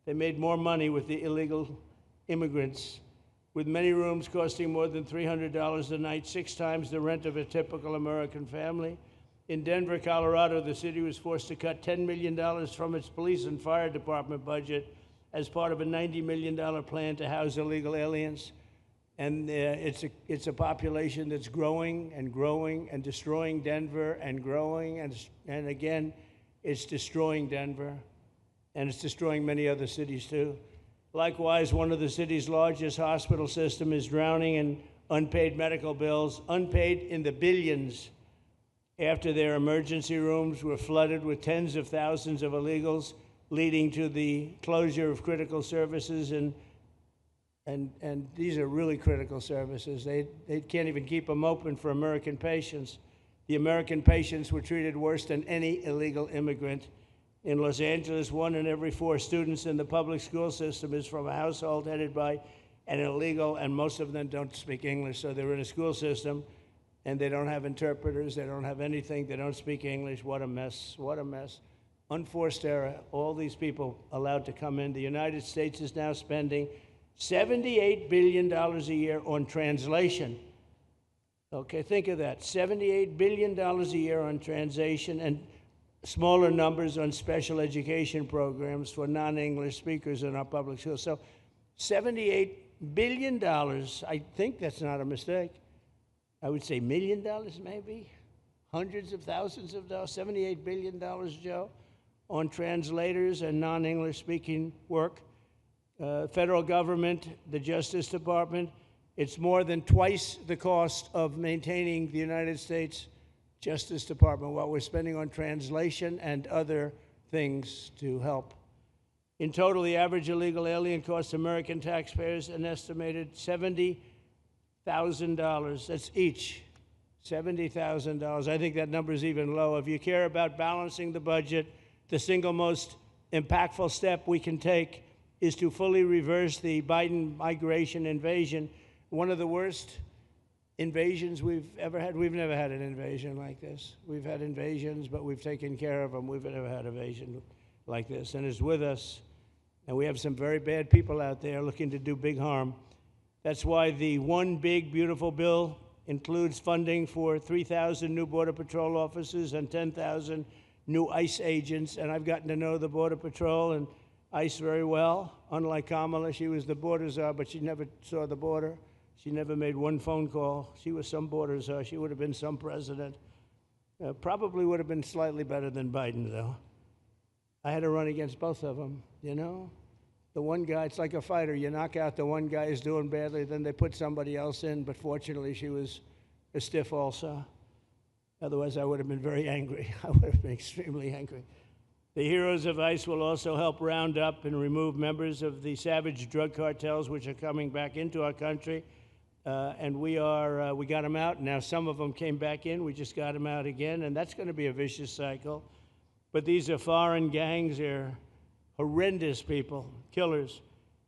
Speaker 1: They made more money with the illegal immigrants, with many rooms costing more than $300 a night, 6 times the rent of a typical American family. In Denver, Colorado, the city was forced to cut $10 million from its police and fire department budget as part of a $90 million plan to house illegal aliens. And it's a population that's growing and growing and destroying Denver and growing, and again, it's destroying Denver, and it's destroying many other cities too. Likewise, one of the city's largest hospital system is drowning in unpaid medical bills, unpaid in the billions, after their emergency rooms were flooded with tens of thousands of illegals, leading to the closure of critical services. And these are really critical services. They can't even keep them open for American patients. The American patients were treated worse than any illegal immigrant. In Los Angeles, 1 in every 4 students in the public school system is from a household headed by an illegal, and most of them don't speak English, so they're in a school system, and they don't have interpreters, they don't have anything, they don't speak English. What a mess, what a mess. Unforced era, all these people allowed to come in. The United States is now spending $78 billion a year on translation. Okay, think of that, $78 billion a year on translation, and smaller numbers on special education programs for non-English speakers in our public schools. So $78 billion, I think that's not a mistake. I would say $1 million maybe, hundreds of thousands of dollars, $78 billion, Joe, on translators and non-English speaking work. Federal government, the Justice Department, it's more than twice the cost of maintaining the United States Justice Department, what we're spending on translation and other things to help. In total, the average illegal alien costs American taxpayers an estimated $70,000. That's each, $70,000. I think that number is even low. If you care about balancing the budget, the single most impactful step we can take is to fully reverse the Biden migration invasion. One of the worst invasions we've ever had. We've never had an invasion like this. We've had invasions, but we've taken care of them. We've never had an invasion like this, and it's with us. And we have some very bad people out there looking to do big harm. That's why the One Big Beautiful Bill includes funding for 3,000 new Border Patrol officers and 10,000 new ICE agents. And I've gotten to know the Border Patrol and ICE very well. Unlike Kamala, she was the border czar, but she never saw the border. She never made one phone call. She was some border czar. She would have been some president. Probably would have been slightly better than Biden, though. I had to run against both of them, you know? The one guy, it's like a fighter. You knock out the one guy who's doing badly, then they put somebody else in, but fortunately she was a stiff also. Otherwise, I would have been very angry. I would have been extremely angry. The heroes of ICE will also help round up and remove members of the savage drug cartels which are coming back into our country. And we got them out. Now some of them came back in. We just got them out again. And that's going to be a vicious cycle. But these are foreign gangs. They're horrendous people, killers,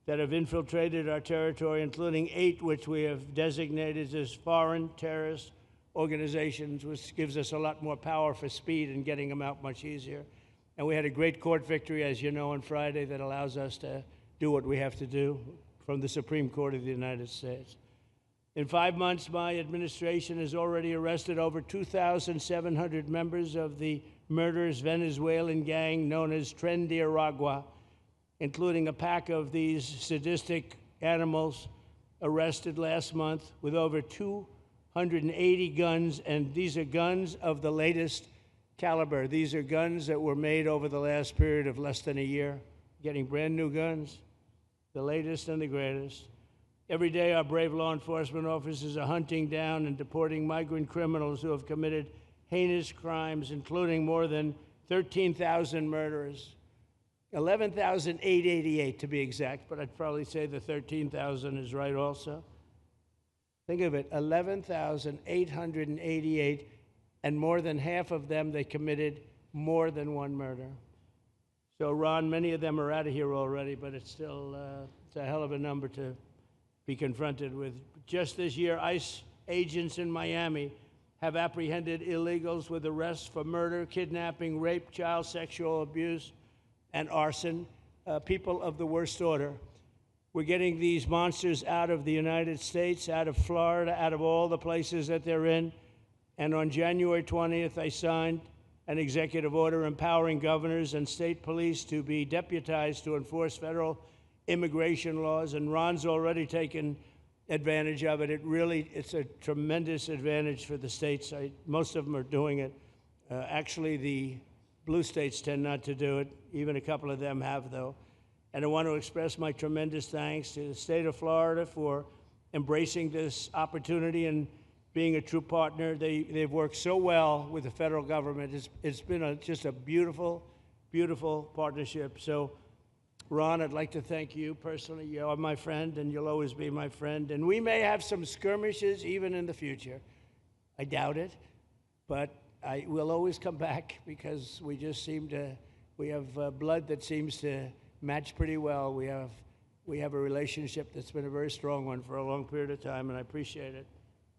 Speaker 1: that have infiltrated our territory, including 8 which we have designated as foreign terrorist organizations, which gives us a lot more power for speed and getting them out much easier. And we had a great court victory, as you know, on Friday that allows us to do what we have to do from the Supreme Court of the United States. In 5 months, my administration has already arrested over 2,700 members of the murderous Venezuelan gang known as Tren de Aragua, including a pack of these sadistic animals arrested last month with over 280 guns, and these are guns of the latest caliber. These are guns that were made over the last period of less than a year, getting brand new guns, the latest and the greatest. Every day, our brave law enforcement officers are hunting down and deporting migrant criminals who have committed heinous crimes, including more than 13,000 murders, 11,888 to be exact, but I'd probably say the 13,000 is right also. Think of it, 11,888, and more than half of them, they committed more than one murder. So, Ron, many of them are out of here already, but it's still it's a hell of a number to be confronted with. Just this year, ICE agents in Miami have apprehended illegals with arrests for murder, kidnapping, rape, child sexual abuse, and arson, people of the worst order. We're getting these monsters out of the United States, out of Florida, out of all the places that they're in. And on January 20th, I signed an executive order empowering governors and state police to be deputized to enforce federal immigration laws, and Ron's already taken advantage of it. It's a tremendous advantage for the states. Most of them are doing it. Actually, the blue states tend not to do it. Even a couple of them have, though. And I want to express my tremendous thanks to the state of Florida for embracing this opportunity and being a true partner. They've worked so well with the federal government. It's been just a beautiful, beautiful partnership. So, Ron, I'd like to thank you personally. You are my friend, and you'll always be my friend. And we may have some skirmishes even in the future. I doubt it, but I will always come back because we just we have blood that seems to match pretty well. We have a relationship that's been a very strong one for a long period of time, and I appreciate it.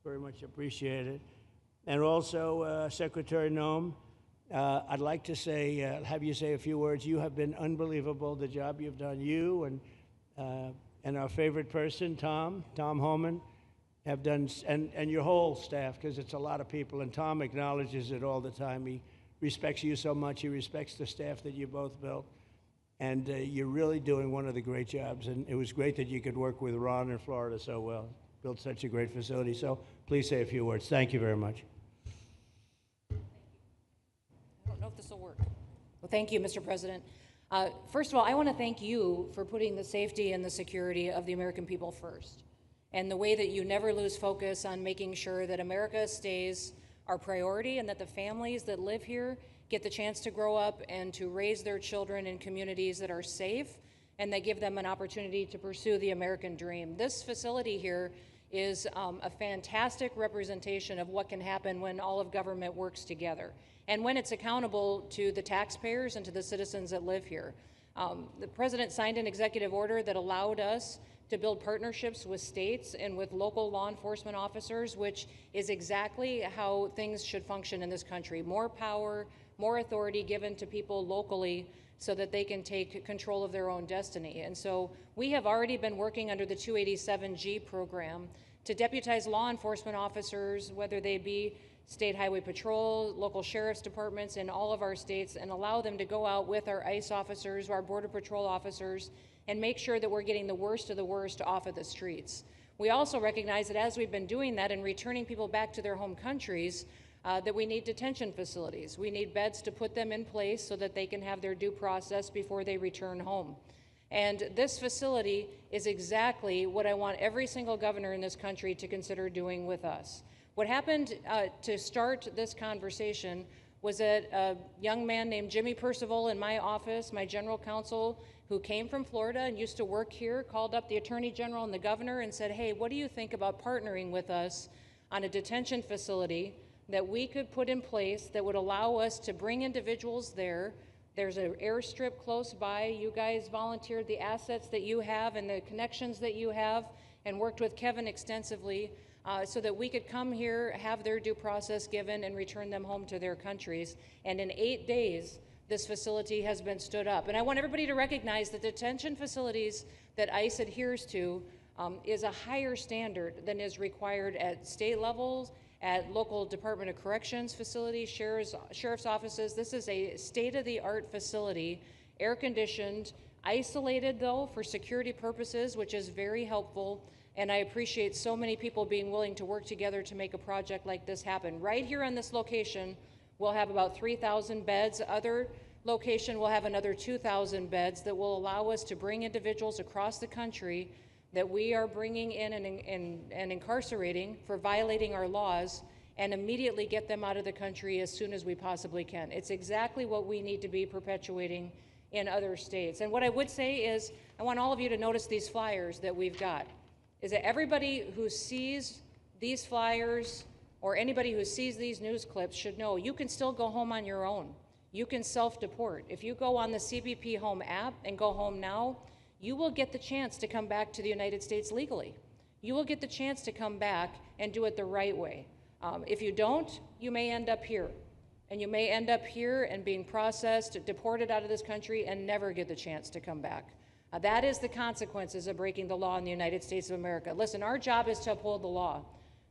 Speaker 1: Very much appreciate it. And also, Secretary Noem, I'd like to have you say a few words. You have been unbelievable, the job you've done. You and our favorite person, Tom Homan, have done, and your whole staff, because it's a lot of people, and Tom acknowledges it all the time. He respects you so much. He respects the staff that you both built. And you're really doing one of the great jobs. And it was great that you could work with Ron in Florida so well. Built such a great facility. So please say a few words. Thank you very much.
Speaker 6: I don't know if this will work. Well, thank you, Mr. President. First of all, I want to thank you for putting the safety and the security of the American people first, and the way that you never lose focus on making sure that America stays our priority and that the families that live here get the chance to grow up and to raise their children in communities that are safe and that give them an opportunity to pursue the American dream. This facility here is a fantastic representation of what can happen when all of government works together and when it's accountable to the taxpayers and to the citizens that live here. The President signed an executive order that allowed us to build partnerships with states and with local law enforcement officers, which is exactly how things should function in this country. More power, more authority given to people locally so that they can take control of their own destiny. And so we have already been working under the 287G program to deputize law enforcement officers, whether they be state highway patrol, local sheriff's departments in all of our states, and allow them to go out with our ICE officers, our border patrol officers, and make sure that we're getting the worst of the worst off of the streets. We also recognize that as we've been doing that and returning people back to their home countries, that we need detention facilities. We need beds to put them in place so that they can have their due process before they return home. And this facility is exactly what I want every single governor in this country to consider doing with us. What happened to start this conversation was that a young man named Jimmy Percival in my office, my general counsel, who came from Florida and used to work here, called up the Attorney General and the governor and said, hey, what do you think about partnering with us on a detention facility that we could put in place that would allow us to bring individuals there? There's an airstrip close by. You guys volunteered the assets that you have and the connections that you have and worked with Kevin extensively so that we could come here, have their due process given, and return them home to their countries. And in 8 days, this facility has been stood up. And I want everybody to recognize that detention facilities that ICE adheres to is a higher standard than is required at state levels, at local Department of Corrections facilities, sheriff's offices. This is a state-of-the-art facility, air-conditioned, isolated though for security purposes, which is very helpful. And I appreciate so many people being willing to work together to make a project like this happen. Right here on this location, we'll have about 3,000 beds. Other location will have another 2,000 beds that will allow us to bring individuals across the country that we are bringing in and incarcerating for violating our laws and immediately get them out of the country as soon as we possibly can. It's exactly what we need to be perpetuating in other states. And what I would say is, I want all of you to notice these flyers that we've got, is that everybody who sees these flyers or anybody who sees these news clips should know you can still go home on your own. You can self-deport. If you go on the CBP Home app and go home now, you will get the chance to come back to the United States legally. You will get the chance to come back and do it the right way. If you don't, you may end up here. And you may end up here and being processed, deported out of this country, and never get the chance to come back. That is the consequences of breaking the law in the United States of America. Listen, our job is to uphold the law.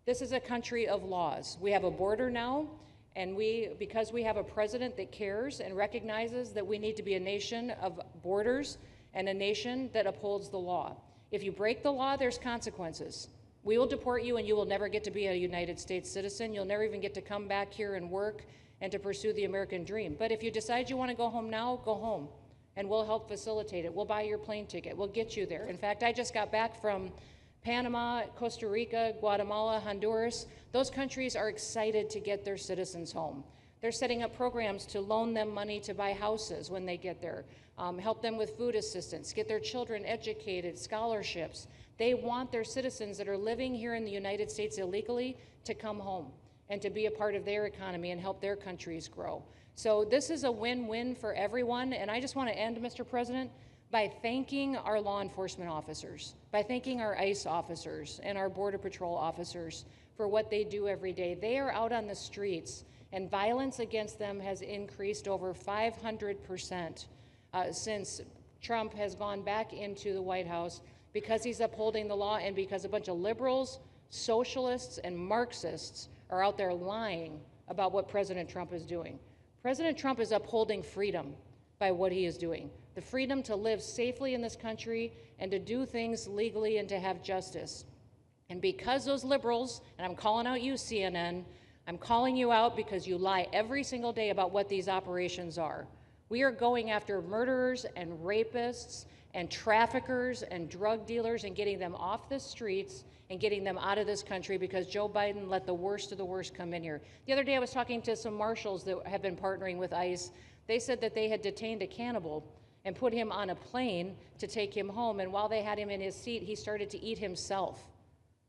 Speaker 6: This is a country of laws. We have a border now, and because we have a president that cares and recognizes that we need to be a nation of borders and a nation that upholds the law. If you break the law, there's consequences. We will deport you, and you will never get to be a United States citizen. You'll never even get to come back here and work and to pursue the American dream. But if you decide you want to go home now, go home, and we'll help facilitate it. We'll buy your plane ticket. We'll get you there. In fact, I just got back from Panama, Costa Rica, Guatemala, Honduras. Those countries are excited to get their citizens home. They're setting up programs to loan them money to buy houses when they get there, help them with food assistance, get their children educated, scholarships. They want their citizens that are living here in the United States illegally to come home and to be a part of their economy and help their countries grow. So this is a win-win for everyone, and I just want to end, Mr. President, by thanking our law enforcement officers, by thanking our ICE officers and our Border Patrol officers for what they do every day. They are out on the streets, and violence against them has increased over 500% since Trump has gone back into the White House because he's upholding the law and because a bunch of liberals, socialists, and Marxists are out there lying about what President Trump is doing. President Trump is upholding freedom by what he is doing. The freedom to live safely in this country and to do things legally and to have justice. And because those liberals, and I'm calling out you, CNN, I'm calling you out because you lie every single day about what these operations are. We are going after murderers and rapists and traffickers and drug dealers and getting them off the streets and getting them out of this country because Joe Biden let the worst of the worst come in here. The other day I was talking to some marshals that have been partnering with ICE. They said that they had detained a cannibal and put him on a plane to take him home, and while they had him in his seat, he started to eat himself,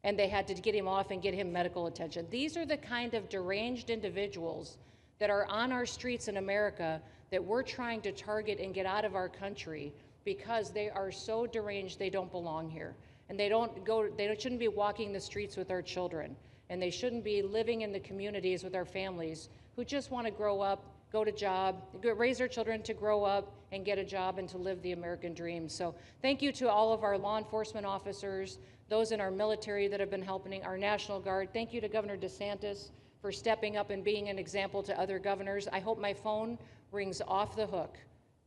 Speaker 6: and they had to get him off and get him medical attention. These are the kind of deranged individuals that are on our streets in America that we're trying to target and get out of our country because they are so deranged they don't belong here. And they shouldn't be walking the streets with our children, and they shouldn't be living in the communities with our families who just want to grow up, go to job, raise their children to grow up and get a job and to live the American dream. So thank you to all of our law enforcement officers, those in our military that have been helping, our National Guard. Thank you to Governor DeSantis for stepping up and being an example to other governors. I hope my phone rings off the hook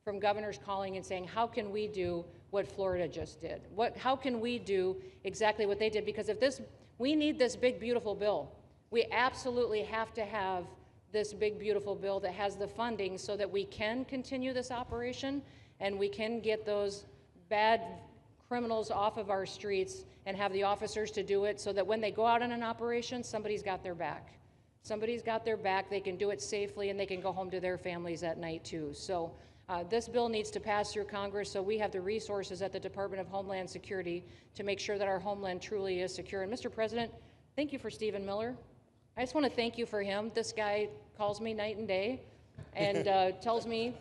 Speaker 6: from governors calling and saying, how can we do what Florida just did? How can we do exactly what they did? Because we need this big, beautiful bill. We absolutely have to have this big, beautiful bill that has the funding so that we can continue this operation and we can get those bad criminals off of our streets and have the officers to do it so that when they go out on an operation, somebody's got their back. Somebody's got their back, they can do it safely, and they can go home to their families at night too. So this bill needs to pass through Congress so we have the resources at the Department of Homeland Security to make sure that our homeland truly is secure. And Mr. President, thank you for Stephen Miller. I just want to thank you for him. This guy calls me night and day and tells me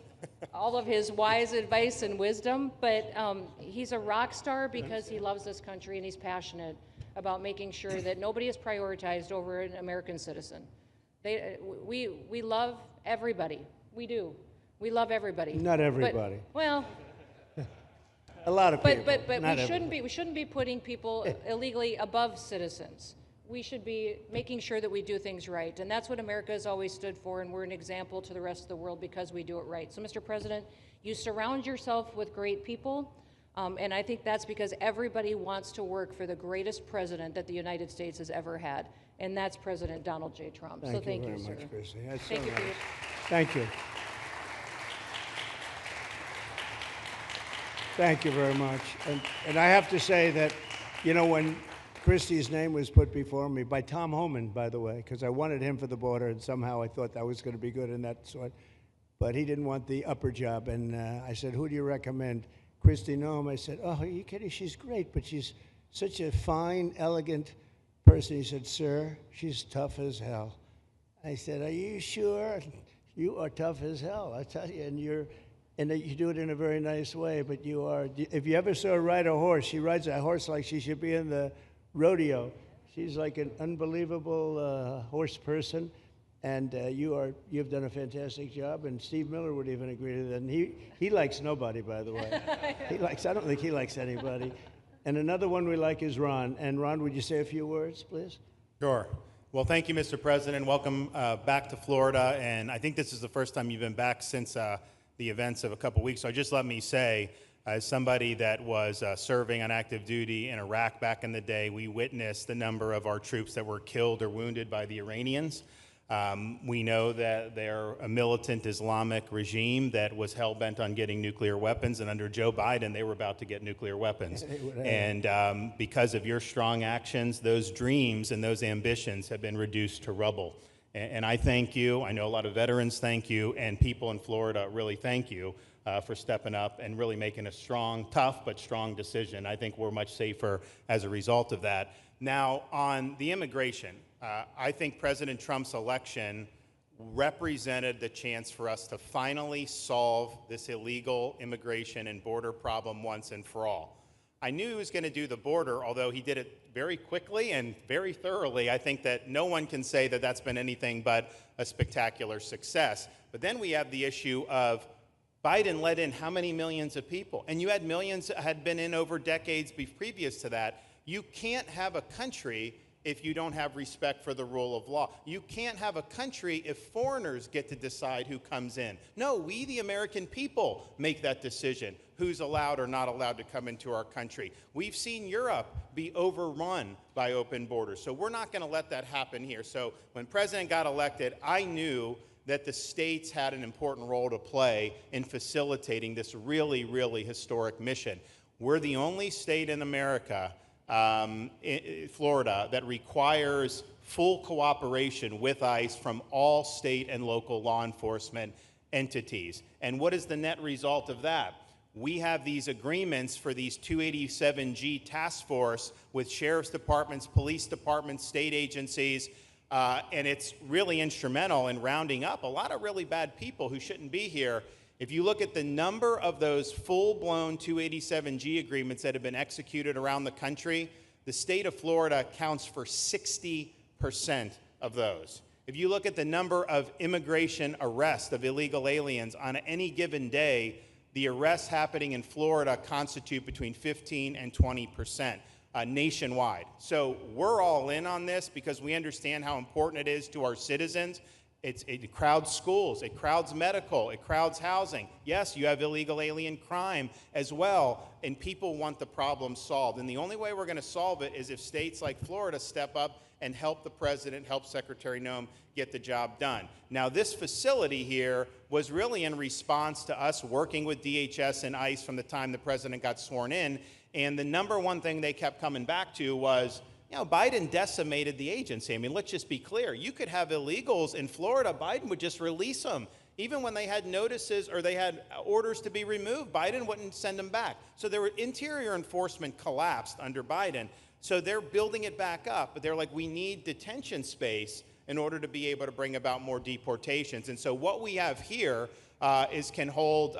Speaker 6: all of his wise advice and wisdom, but he's a rock star because he loves this country and he's passionate about making sure that nobody is prioritized over an American citizen. We love everybody. We do. We love everybody.
Speaker 1: Not everybody.
Speaker 6: But, well,
Speaker 1: a lot of people.
Speaker 6: But
Speaker 1: Not
Speaker 6: we shouldn't be putting people illegally above citizens. We should be making sure that we do things right, and that's what America has always stood for, and we're an example to the rest of the world because we do it right. So, Mr. President, you surround yourself with great people, and I think that's because everybody wants to work for the greatest president that the United States has ever had, and that's President Donald J. Trump.
Speaker 1: Thank
Speaker 6: Thank
Speaker 1: you
Speaker 6: you,
Speaker 1: very much,
Speaker 6: sir.
Speaker 1: Christy. That's
Speaker 6: Thank
Speaker 1: so
Speaker 6: you for
Speaker 1: nice.
Speaker 6: your
Speaker 1: Thank you. Thank you very much. And I have to say that, you know, when Christie's name was put before me by Tom Homan, by the way, because I wanted him for the border, and somehow I thought that was going to be good in that sort. But he didn't want the upper job, and I said, who do you recommend? Christy Noem. I said, oh, are you kidding? She's great, but she's such a fine, elegant person. He said, sir, she's tough as hell. I said, are you sure? You are tough as hell, I tell you, and you do it in a very nice way, but you are, if you ever saw her ride a horse, she rides a horse like she should be in the rodeo. She's like an unbelievable horse person, and you've done a fantastic job, and Steve Miller would even agree to that, and he likes nobody, by the way. I don't think he likes anybody. And another one we like is Ron. And Ron, would you say a few words, please?
Speaker 3: Sure. Well, thank you, Mr. President. Welcome back to Florida, and I think this is the first time you've been back since the events of a couple weeks. So just let me say, as somebody that was serving on active duty in Iraq back in the day, we witnessed the number of our troops that were killed or wounded by the Iranians. We know that they're a militant Islamic regime that was hell-bent on getting nuclear weapons, and under Joe Biden, they were about to get nuclear weapons. And because of your strong actions, those dreams and those ambitions have been reduced to rubble. And I thank you. I know a lot of veterans thank you, and people in Florida really thank you for stepping up and really making a strong, tough, but strong decision. I think we're much safer as a result of that. Now, on the immigration, I think President Trump's election represented the chance for us to finally solve this illegal immigration and border problem once and for all. I knew he was going to do the border, although he did it very quickly and very thoroughly. I think that no one can say that that's been anything but a spectacular success. But then we have the issue of Biden let in how many millions of people? And you had millions that had been in over decades previous to that. You can't have a country if you don't have respect for the rule of law. You can't have a country if foreigners get to decide who comes in. No, we, the American people, make that decision, who's allowed or not allowed to come into our country. We've seen Europe be overrun by open borders, so we're not going to let that happen here. So when President got elected, I knew that the states had an important role to play in facilitating this really, really historic mission. We're the only state in America, Florida, that requires full cooperation with ICE from all state and local law enforcement entities. And what is the net result of that? We have these agreements for these 287G task force with sheriff's departments, police departments, state agencies, and it's really instrumental in rounding up a lot of really bad people who shouldn't be here. If you look at the number of those full-blown 287G agreements that have been executed around the country, the state of Florida counts for 60% of those. If you look at the number of immigration arrests of illegal aliens on any given day, the arrests happening in Florida constitute between 15 and 20%. Nationwide. So we're all in on this because we understand how important it is to our citizens. It crowds schools, it crowds medical, it crowds housing. Yes, you have illegal alien crime as well, and people want the problem solved. And the only way we're going to solve it is if states like Florida step up and help the president, help Secretary Noem get the job done. Now, this facility here was really in response to us working with DHS and ICE from the time the president got sworn in. And the number one thing they kept coming back to was
Speaker 14: You know, Biden decimated the agency. I mean, let's just be clear. You could have illegals in Florida. Biden would just release them. Even when they had notices or they had orders to be removed, Biden wouldn't send them back. So their interior enforcement collapsed under Biden. So they're building it back up. But they're like, we need detention space in order to be able to bring about more deportations. And so what we have here can hold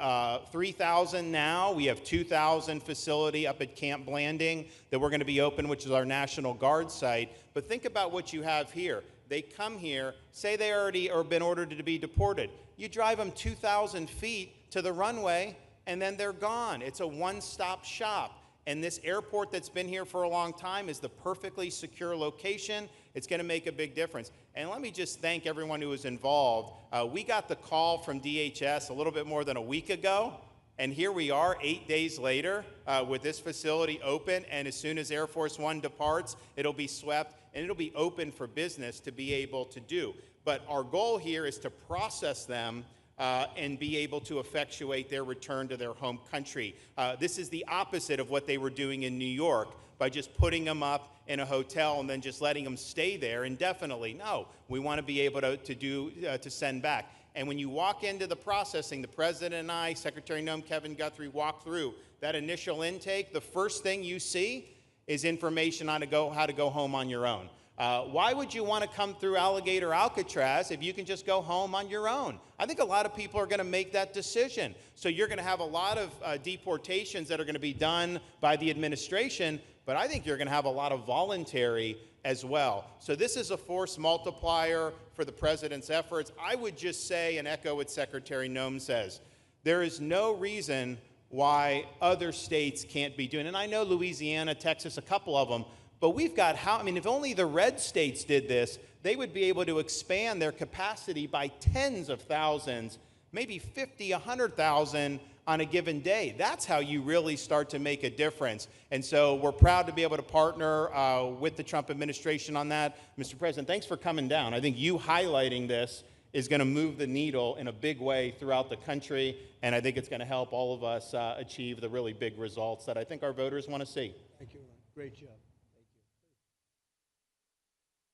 Speaker 14: 3,000 now. We have 2,000 facility up at Camp Blanding that we're going to be open, which is our National Guard site. But think about what you have here. They come here, say they already or been ordered to be deported. You drive them 2,000 feet to the runway, and then they're gone. It's a one-stop shop. And this airport that's been here for a long time is the perfectly secure location. It's going to make a big difference. And let me just thank everyone who was involved. We got the call from DHS a little bit more than a week ago, and here we are 8 days later with this facility open, and as soon as Air Force One departs, it'll be swept, and it'll be open for business to be able to do. But our goal here is to process them and be able to effectuate their return to their home country. This is the opposite of what they were doing in New York by just putting them up in a hotel and then just letting them stay there indefinitely. No, we want to be able to send back. And when you walk into the processing, the President and I, Secretary Noem, Kevin Guthrie, walk through that initial intake, the first thing you see is information on how to go home on your own. Why would you want to come through Alligator Alcatraz if you can just go home on your own? I think a lot of people are going to make that decision. So you're going to have a lot of deportations that are going to be done by the administration, but I think you're going to have a lot of voluntary as well. So this is a force multiplier for the president's efforts. I would just say and echo what Secretary Noem says. There is no reason why other states can't be doing it. And I know Louisiana, Texas, a couple of them, but we've got if only the red states did this, they would be able to expand their capacity by tens of thousands, maybe 50, 100,000 on a given day. That's how you really start to make a difference. And so we're proud to be able to partner with the Trump administration on that. Mr. President, thanks for coming down. I think you highlighting this is going to move the needle in a big way throughout the country, and I think it's going to help all of us achieve the really big results that I think our voters want to see.
Speaker 15: Thank you, Ron. Great job.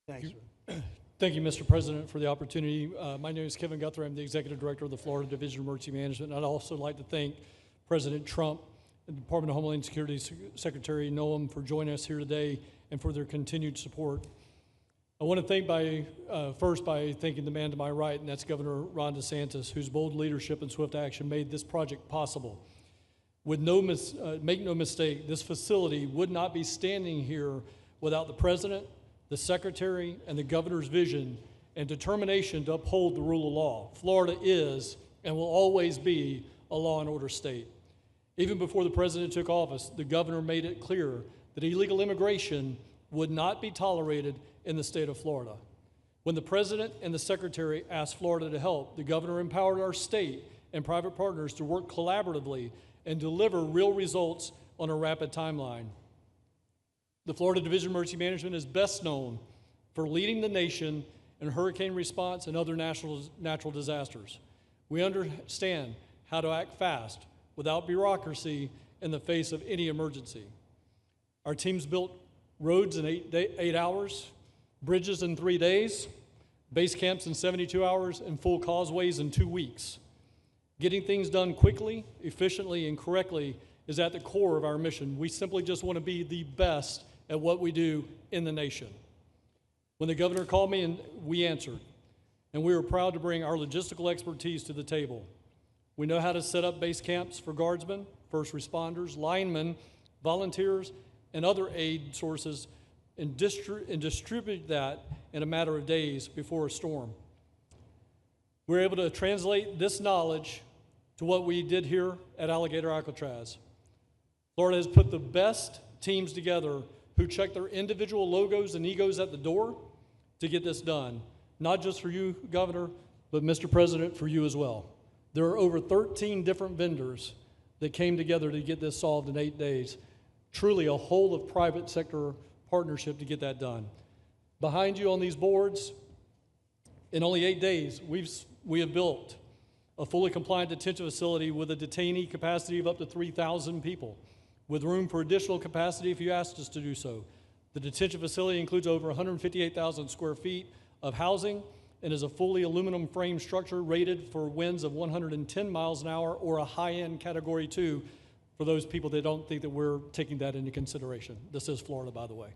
Speaker 12: Thanks. Thank you, Mr. President, for the opportunity. My name is Kevin Guthrie. I'm the Executive Director of the Florida Division of Emergency Management. I'd also like to thank President Trump and the Department of Homeland Security Secretary Noem for joining us here today and for their continued support. I want to thank first by thanking the man to my right, and that's Governor Ron DeSantis, whose bold leadership and swift action made this project possible. Make no mistake, this facility would not be standing here without the President, the Secretary, and the Governor's vision and determination to uphold the rule of law. Florida is and will always be a law and order state. Even before the President took office, the Governor made it clear that illegal immigration would not be tolerated in the state of Florida. When the President and the Secretary asked Florida to help, the Governor empowered our state and private partners to work collaboratively and deliver real results on a rapid timeline. The Florida Division of Emergency Management is best known for leading the nation in hurricane response and other natural disasters. We understand how to act fast without bureaucracy in the face of any emergency. Our teams built roads in 8 hours, bridges in 3 days, base camps in 72 hours, and full causeways in 2 weeks. Getting things done quickly, efficiently, and correctly is at the core of our mission. We simply just want to be the best at what we do in the nation. When the Governor called me, and we answered, and we were proud to bring our logistical expertise to the table. We know how to set up base camps for guardsmen, first responders, linemen, volunteers, and other aid sources, and distribute that in a matter of days before a storm. We're able to translate this knowledge to what we did here at Alligator Alcatraz. Florida has put the best teams together who check their individual logos and egos at the door to get this done. Not just for you, Governor, but Mr. President, for you as well. There are over 13 different vendors that came together to get this solved in 8 days. Truly a whole of private sector partnership to get that done. Behind you on these boards, in only 8 days, we have built a fully compliant detention facility with a detainee capacity of up to 3,000 people, with room for additional capacity if you asked us to do so. The detention facility includes over 158,000 square feet of housing and is a fully aluminum frame structure rated for winds of 110 miles an hour or a high-end Category 2 for those people that don't think that we're taking that into consideration. This is Florida, by the way.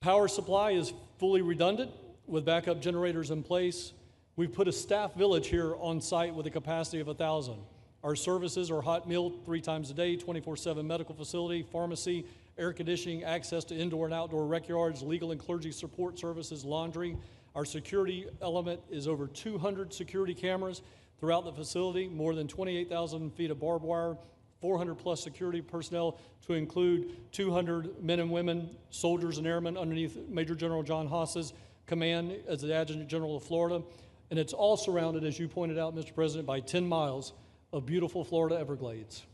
Speaker 12: Power supply is fully redundant with backup generators in place. We've put a staff village here on site with a capacity of 1,000. Our services are hot meal 3 times a day, 24/7 medical facility, pharmacy, air conditioning, access to indoor and outdoor rec yards, legal and clergy support services, laundry. Our security element is over 200 security cameras throughout the facility, more than 28,000 feet of barbed wire, 400 plus security personnel to include 200 men and women, soldiers and airmen underneath Major General John Haas's command as the Adjutant General of Florida. And it's all surrounded, as you pointed out, Mr. President, by 10 miles of beautiful Florida Everglades.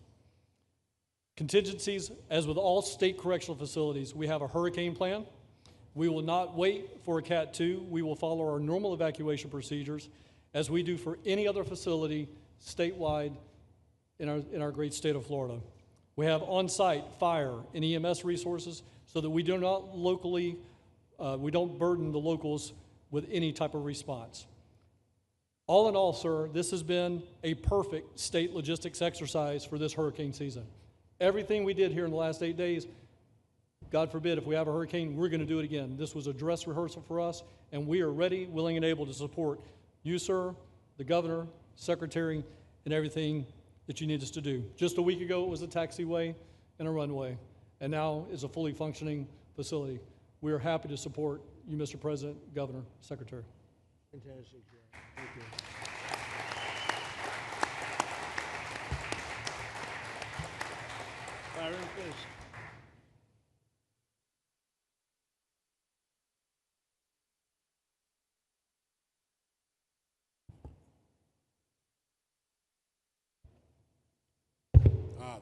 Speaker 12: Contingencies, as with all state correctional facilities, we have a hurricane plan. We will not wait for a Cat 2. We will follow our normal evacuation procedures as we do for any other facility statewide in our great state of Florida. We have on-site fire and EMS resources so that we do not we don't burden the locals with any type of response. All in all, sir, this has been a perfect state logistics exercise for this hurricane season. Everything we did here in the last 8 days, God forbid, if we have a hurricane, we're going to do it again. This was a dress rehearsal for us, and we are ready, willing, and able to support you, sir, the governor, secretary, and everything that you need us to do. Just a week ago, it was a taxiway and a runway, and now it's a fully functioning facility. We are happy to support you, Mr. President, Governor, Secretary.
Speaker 1: Fantastic. Thank you. Byron, please.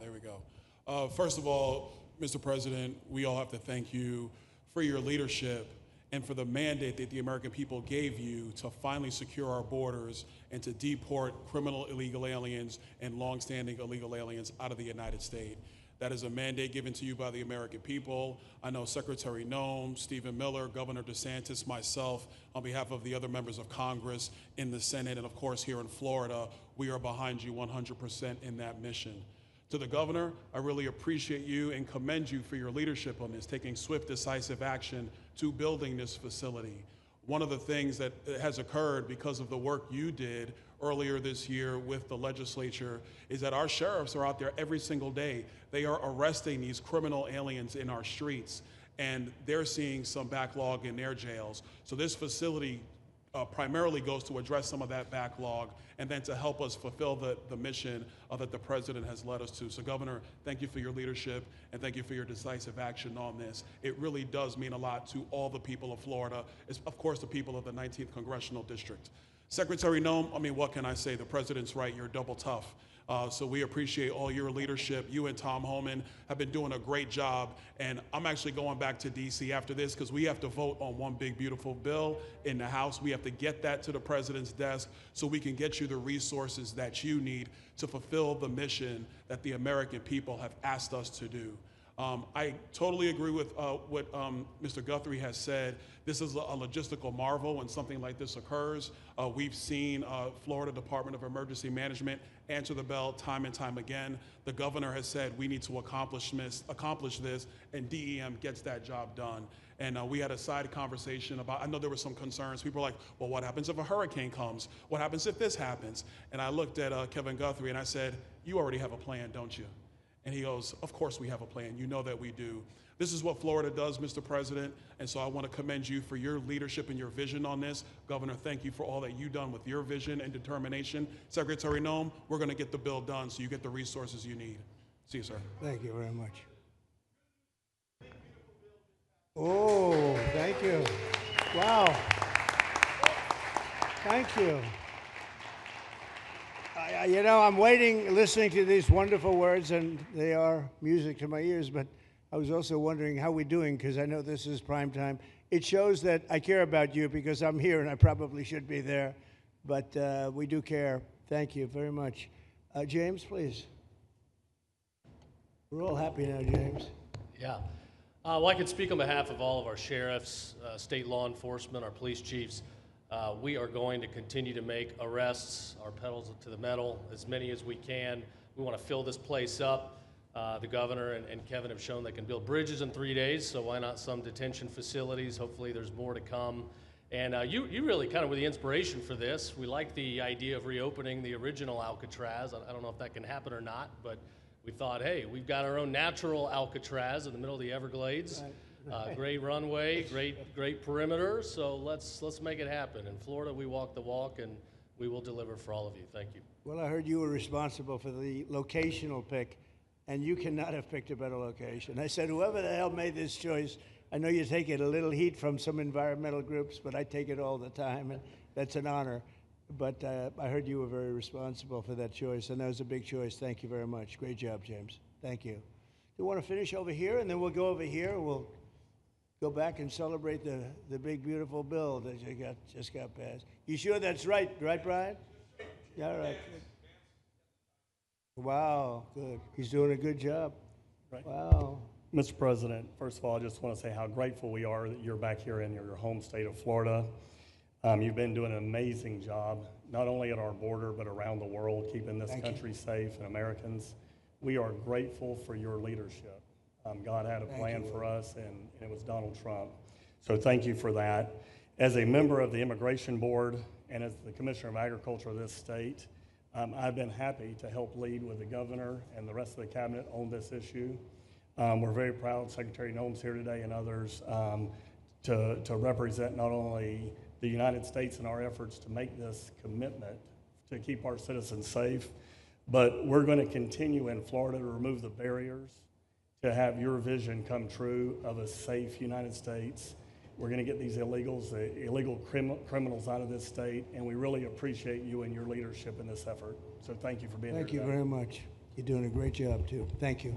Speaker 15: There we go. First of all, Mr. President, we all have to thank you for your leadership and for the mandate that the American people gave you to finally secure our borders and to deport criminal illegal aliens and longstanding illegal aliens out of the United States. That is a mandate given to you by the American people. I know Secretary Noem, Stephen Miller, Governor DeSantis, myself, on behalf of the other members of Congress in the Senate, and of course here in Florida, we are behind you 100% in that mission. To the governor, I really appreciate you and commend you for your leadership on this, taking swift, decisive action to building this facility. One of the things that has occurred because of the work you did earlier this year with the legislature is that our sheriffs are out there every single day. They are arresting these criminal aliens in our streets, and they're seeing some backlog in their jails. So this facility primarily goes to address some of that backlog and then to help us fulfill the mission that the president has led us to. So Governor, thank you for your leadership and thank you for your decisive action on this. It really does mean a lot to all the people of Florida, of course the people of the 19th Congressional District. Secretary Noem, I mean, what can I say? The president's right, you're double tough. So we appreciate all your leadership. You and Tom Homan have been doing a great job. And I'm actually going back to DC after this because we have to vote on one big, beautiful bill in the House. We have to get that to the president's desk so we can get you the resources that you need to fulfill the mission that the American people have asked us to do. I totally agree with what Mr. Guthrie has said. This is a logistical marvel when something like this occurs. We've seen Florida Department of Emergency Management answer the bell time and time again. The governor has said we need to accomplish this, and DEM gets that job done. And we had a side conversation about, I know there were some concerns. People were like, well, what happens if a hurricane comes? What happens if this happens? And I looked at Kevin Guthrie and I said, you already have a plan, don't you? And he goes, of course we have a plan. You know that we do. This is what Florida does, Mr. President, and so I want to commend you for your leadership and your vision on this. Governor, thank you for all that you've done with your vision and determination. Secretary Noem, we're going to get the bill done so you get the resources you need. See you, sir.
Speaker 1: Thank you very much. Oh, thank you. Wow. Thank you. You know, I'm waiting, listening to these wonderful words, and they are music to my ears, but I was also wondering how we're doing, because I know this is prime time. It shows that I care about you, because I'm here, and I probably should be there, but we do care. Thank you very much. James, please. We're all happy now, James.
Speaker 16: Yeah. Well, I can speak on behalf of all of our sheriffs, state law enforcement, our police chiefs. We are going to continue to make arrests, our pedals to the metal, as many as we can. We want to fill this place up. The governor and Kevin have shown they can build bridges in 3 days, so why not some detention facilities? Hopefully there's more to come. And you really kind of were the inspiration for this. We like the idea of reopening the original Alcatraz. I don't know if that can happen or not, but we thought, hey, we've got our own natural Alcatraz in the middle of the Everglades. Right. Great runway, great perimeter, so let's make it happen. In Florida, we walk the walk, and we will deliver for all of you. Thank you.
Speaker 1: Well, I heard you were responsible for the locational pick, and you cannot have picked a better location. I said, whoever the hell made this choice, I know you take it a little heat from some environmental groups, but I take it all the time, and that's an honor. But I heard you were very responsible for that choice, and that was a big choice. Thank you very much. Great job, James. Thank you. You want to finish over here, and then we'll go over here. We'll go back and celebrate the big, beautiful bill that you just got passed. You sure that's right, Brian? Yeah, all right. Wow, good. He's doing a good job.
Speaker 17: Right.
Speaker 1: Wow.
Speaker 17: Mr. President, first of all, I just want to say how grateful we are that you're back here in your home state of Florida. You've been doing an amazing job, not only at our border, but around the world, keeping this country safe and Americans. We are grateful for your leadership. God had a plan for us, and it was Donald Trump. So thank you for that. As a member of the Immigration Board and as the Commissioner of Agriculture of this state, I've been happy to help lead with the governor and the rest of the cabinet on this issue. We're very proud Secretary Noem's here today and others to represent not only the United States in our efforts to make this commitment to keep our citizens safe, but we're going to continue in Florida to remove the barriers to have your vision come true of a safe United States. We're going to get these illegal criminals out of this state, and we really appreciate you and your leadership in this effort. So thank you for being here
Speaker 1: Thank you
Speaker 17: today.
Speaker 1: very much. You're doing a great job, too. Thank you.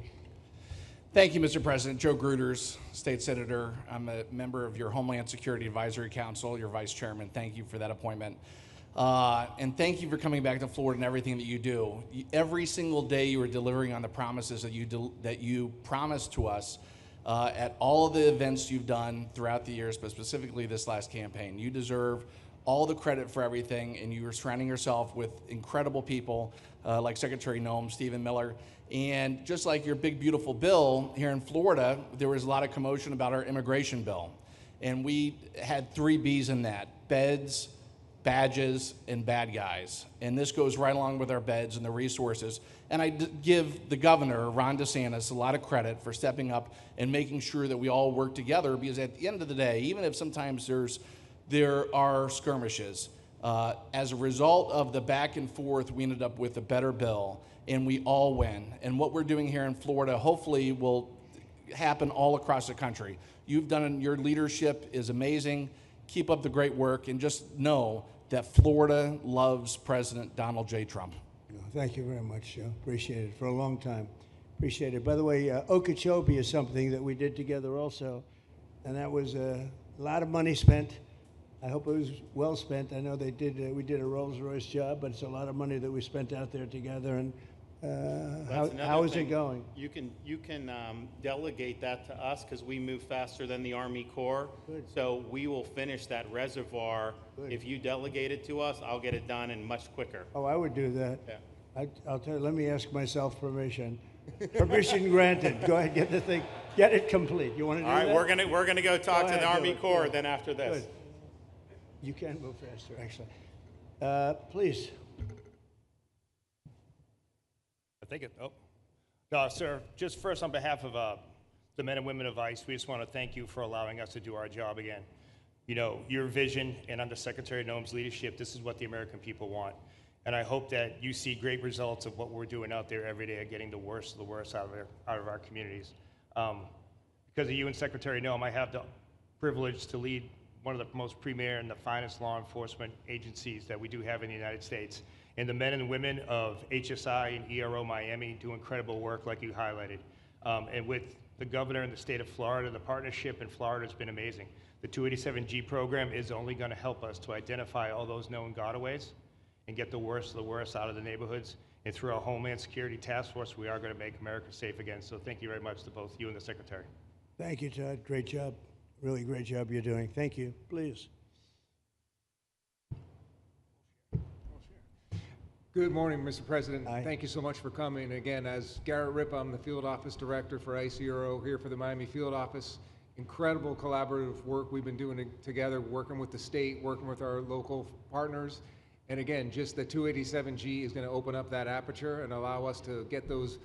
Speaker 18: Thank you, Mr. President. Joe Gruters, State Senator. I'm a member of your Homeland Security Advisory Council, your Vice Chairman. Thank you for that appointment. And thank you for coming back to Florida and everything that you do. Every single day you are delivering on the promises that you promised to us at all of the events you've done throughout the years, but specifically this last campaign. You deserve all the credit for everything, and you are surrounding yourself with incredible people like Secretary Noem, Stephen Miller. And just like your big, beautiful bill here in Florida, there was a lot of commotion about our immigration bill. And we had 3 B's in that: beds, badges, and bad guys. And this goes right along with our beds and the resources. And I give the governor, Ron DeSantis, a lot of credit for stepping up and making sure that we all work together, because at the end of the day, even if sometimes there are skirmishes, as a result of the back and forth, we ended up with a better bill, and we all win. And what we're doing here in Florida hopefully will happen all across the country. You've done, your leadership is amazing. Keep up the great work, and just know that Florida loves President Donald J. Trump.
Speaker 1: Thank you very much, Joe. Appreciate it for a long time. Appreciate it. By the way, Okeechobee is something that we did together also, and that was a lot of money spent. I hope it was well spent. I know we did a Rolls-Royce job, but it's a lot of money that we spent out there together. And how is it going?
Speaker 14: You can delegate that to us, because we move faster than the Army Corps.
Speaker 1: Good.
Speaker 14: So we will finish that reservoir.
Speaker 1: Good.
Speaker 14: If you delegate it to us, I'll get it done and much quicker.
Speaker 1: Oh, I would do that.
Speaker 14: Yeah.
Speaker 1: I'll tell you, let me ask myself permission. Permission granted. Go ahead, get the thing, get it complete. You want to do that?
Speaker 14: All right, we're gonna go talk to
Speaker 1: ahead,
Speaker 14: the Army
Speaker 1: do it.
Speaker 14: Corps
Speaker 1: Yeah.
Speaker 14: then after this.
Speaker 1: Good. You can move faster, actually. Please.
Speaker 19: Thank you. Oh. No, sir, just first on behalf of the men and women of ICE, we just want to thank you for allowing us to do our job again. You know, your vision and under Secretary Noem's leadership, this is what the American people want. And I hope that you see great results of what we're doing out there every day of getting the worst of the worst out of our communities. Because of you and Secretary Noem, I have the privilege to lead one of the most premier and the finest law enforcement agencies that we do have in the United States. And the men and women of HSI and ERO Miami do incredible work like you highlighted. And with the governor in the state of Florida, the partnership in Florida has been amazing. The 287G program is only going to help us to identify all those known gotaways and get the worst of the worst out of the neighborhoods. And through our Homeland Security Task Force, we are going to make America safe again. So thank you very much to both you and the Secretary.
Speaker 1: Thank you, Todd. Great job. Really great job you're doing. Thank you. Please.
Speaker 20: Good morning, Mr. President. Thank you so much for coming. Again, as Garrett Ripp, I'm the Field Office Director for ICRO here for the Miami Field Office. Incredible collaborative work we've been doing together, working with the state, working with our local partners. And again, just the 287G is going to open up that aperture and allow us to get those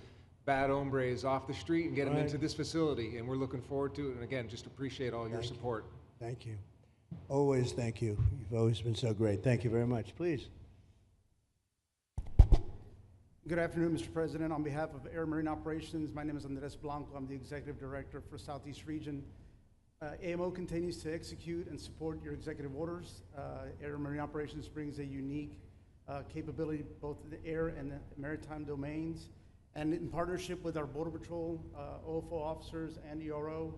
Speaker 20: bad hombres off the street and get them into this facility. And we're looking forward to it. And again, just appreciate all your support.
Speaker 1: Thank you. Always thank you. You've always been so great. Thank you very much. Please.
Speaker 21: Good afternoon, Mr. President. On behalf of Air Marine Operations, my name is Andres Blanco. I'm the Executive Director for Southeast Region. AMO continues to execute and support your executive orders. Air Marine Operations brings a unique capability both in the air and the maritime domains. And in partnership with our Border Patrol, OFO officers, and ERO,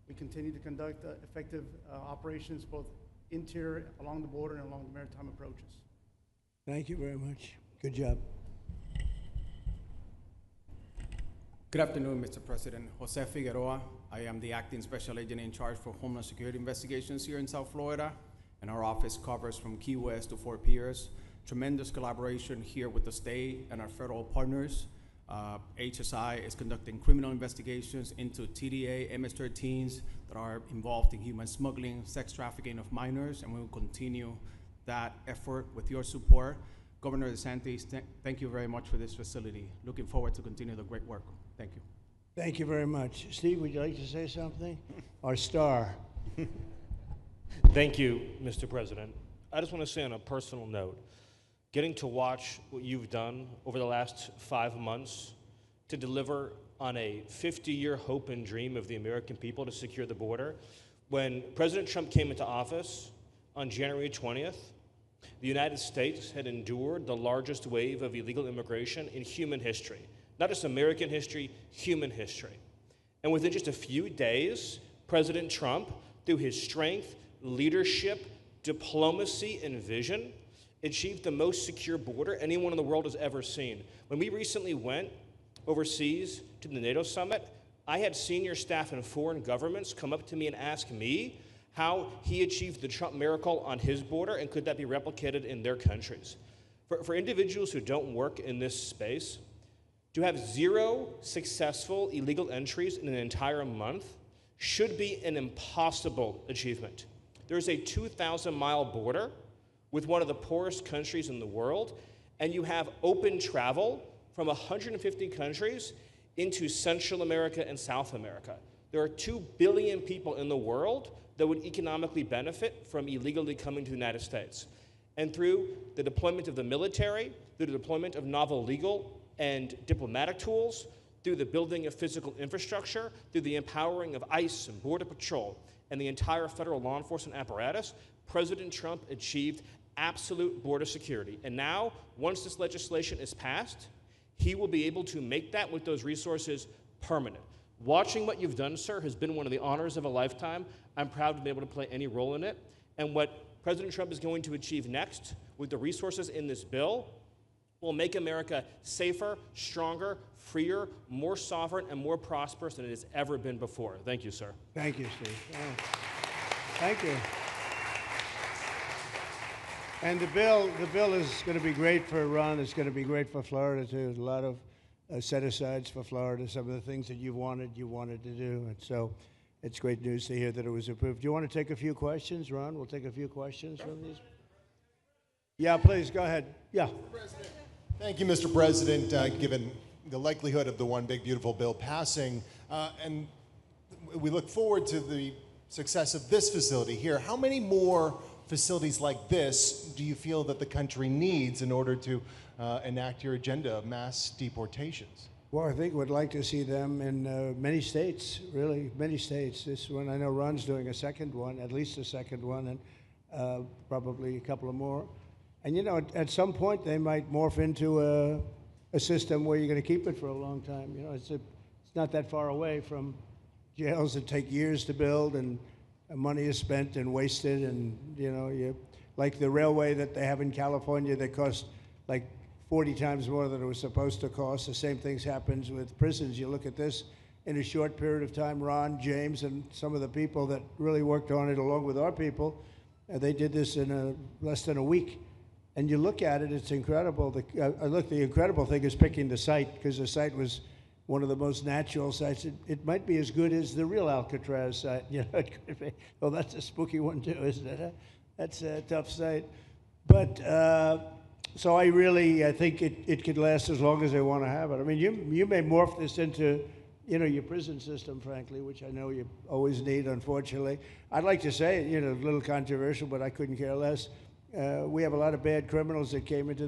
Speaker 21: we continue to conduct effective operations both interior, along the border, and along the maritime approaches.
Speaker 1: Thank you very much. Good job.
Speaker 22: Good afternoon, Mr. President. Jose Figueroa. I am the acting special agent in charge for Homeland Security Investigations here in South Florida, and our office covers from Key West to Fort Pierce. Tremendous collaboration here with the state and our federal partners. HSI is conducting criminal investigations into TDA, MS-13s that are involved in human smuggling, sex trafficking of minors, and we will continue that effort with your support. Governor DeSantis, thank you very much for this facility. Looking forward to continue the great work. Thank you.
Speaker 1: Thank you very much. Steve, would you like to say something? Our star.
Speaker 23: Thank you, Mr. President. I just want to say on a personal note, getting to watch what you've done over the last 5 months to deliver on a 50-year hope and dream of the American people to secure the border. When President Trump came into office on January 20th, the United States had endured the largest wave of illegal immigration in human history. Not just American history, human history. And within just a few days, President Trump, through his strength, leadership, diplomacy, and vision, achieved the most secure border anyone in the world has ever seen. When we recently went overseas to the NATO summit, I had senior staff in foreign governments come up to me and ask me how he achieved the Trump miracle on his border and could that be replicated in their countries. For individuals who don't work in this space, to have 0 successful illegal entries in an entire month should be an impossible achievement. There's a 2,000-mile border with one of the poorest countries in the world, and you have open travel from 150 countries into Central America and South America. There are 2 billion people in the world that would economically benefit from illegally coming to the United States. And through the deployment of the military, through the deployment of novel legal and diplomatic tools, through the building of physical infrastructure, through the empowering of ICE and Border Patrol, and the entire federal law enforcement apparatus, President Trump achieved absolute border security. And now, once this legislation is passed, he will be able to make that with those resources permanent. Watching what you've done, sir, has been one of the honors of a lifetime. I'm proud to be able to play any role in it. And what President Trump is going to achieve next with the resources in this bill will make America safer, stronger, freer, more sovereign, and more prosperous than it has ever been before. Thank you, sir.
Speaker 1: Thank you, Steve. Oh. Thank you. And the bill is going to be great for Ron. It's going to be great for Florida, too. A lot of set-asides for Florida, some of the things that you wanted to do. And so it's great news to hear that it was approved. Do you want to take a few questions, Ron? We'll take a few questions from these. Yeah, please, go ahead. Yeah.
Speaker 24: Thank you, Mr. President. Given the likelihood of the One Big Beautiful Bill passing, and we look forward to the success of this facility here, how many more facilities like this do you feel that the country needs in order to enact your agenda of mass deportations?
Speaker 1: Well, I think we'd like to see them in many states, really, many states. This one, I know Ron's doing a second one, at least a second one, and probably a couple of more. And, you know, at some point, they might morph into a system where you're going to keep it for a long time. You know, it's not that far away from jails that take years to build, and money is spent and wasted. And, you know, like the railway that they have in California that costs like 40 times more than it was supposed to cost. The same things happens with prisons. You look at this, in a short period of time. Ron, James, and some of the people that really worked on it along with our people, they did this in less than a week. And you look at it, it's incredible. The incredible thing is picking the site, because the site was one of the most natural sites. It might be as good as the real Alcatraz site. You know, it could be. Well, that's a spooky one too, isn't it? Huh? That's a tough site. But so I think it could last as long as they want to have it. I mean, you may morph this into, you know, your prison system, frankly, which I know you always need, unfortunately. I'd like to say, you know, a little controversial, but I couldn't care less. We have a lot of bad criminals that came into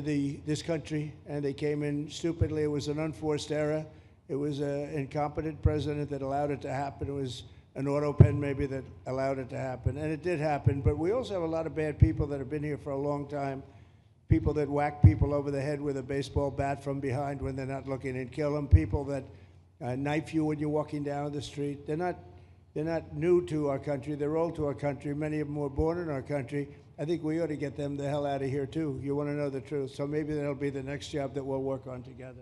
Speaker 1: this country, and they came in stupidly. It was an unforced error. It was an incompetent president that allowed it to happen. It was an auto pen maybe that allowed it to happen, and it did happen. But we also have a lot of bad people that have been here for a long time, people that whack people over the head with a baseball bat from behind when they're not looking and kill them, people that knife you when you're walking down the street. They're not new to our country. They're old to our country. Many of them were born in our country. I think we ought to get them the hell out of here, too. You want to know the truth. So maybe that'll be the next job that we'll work on together.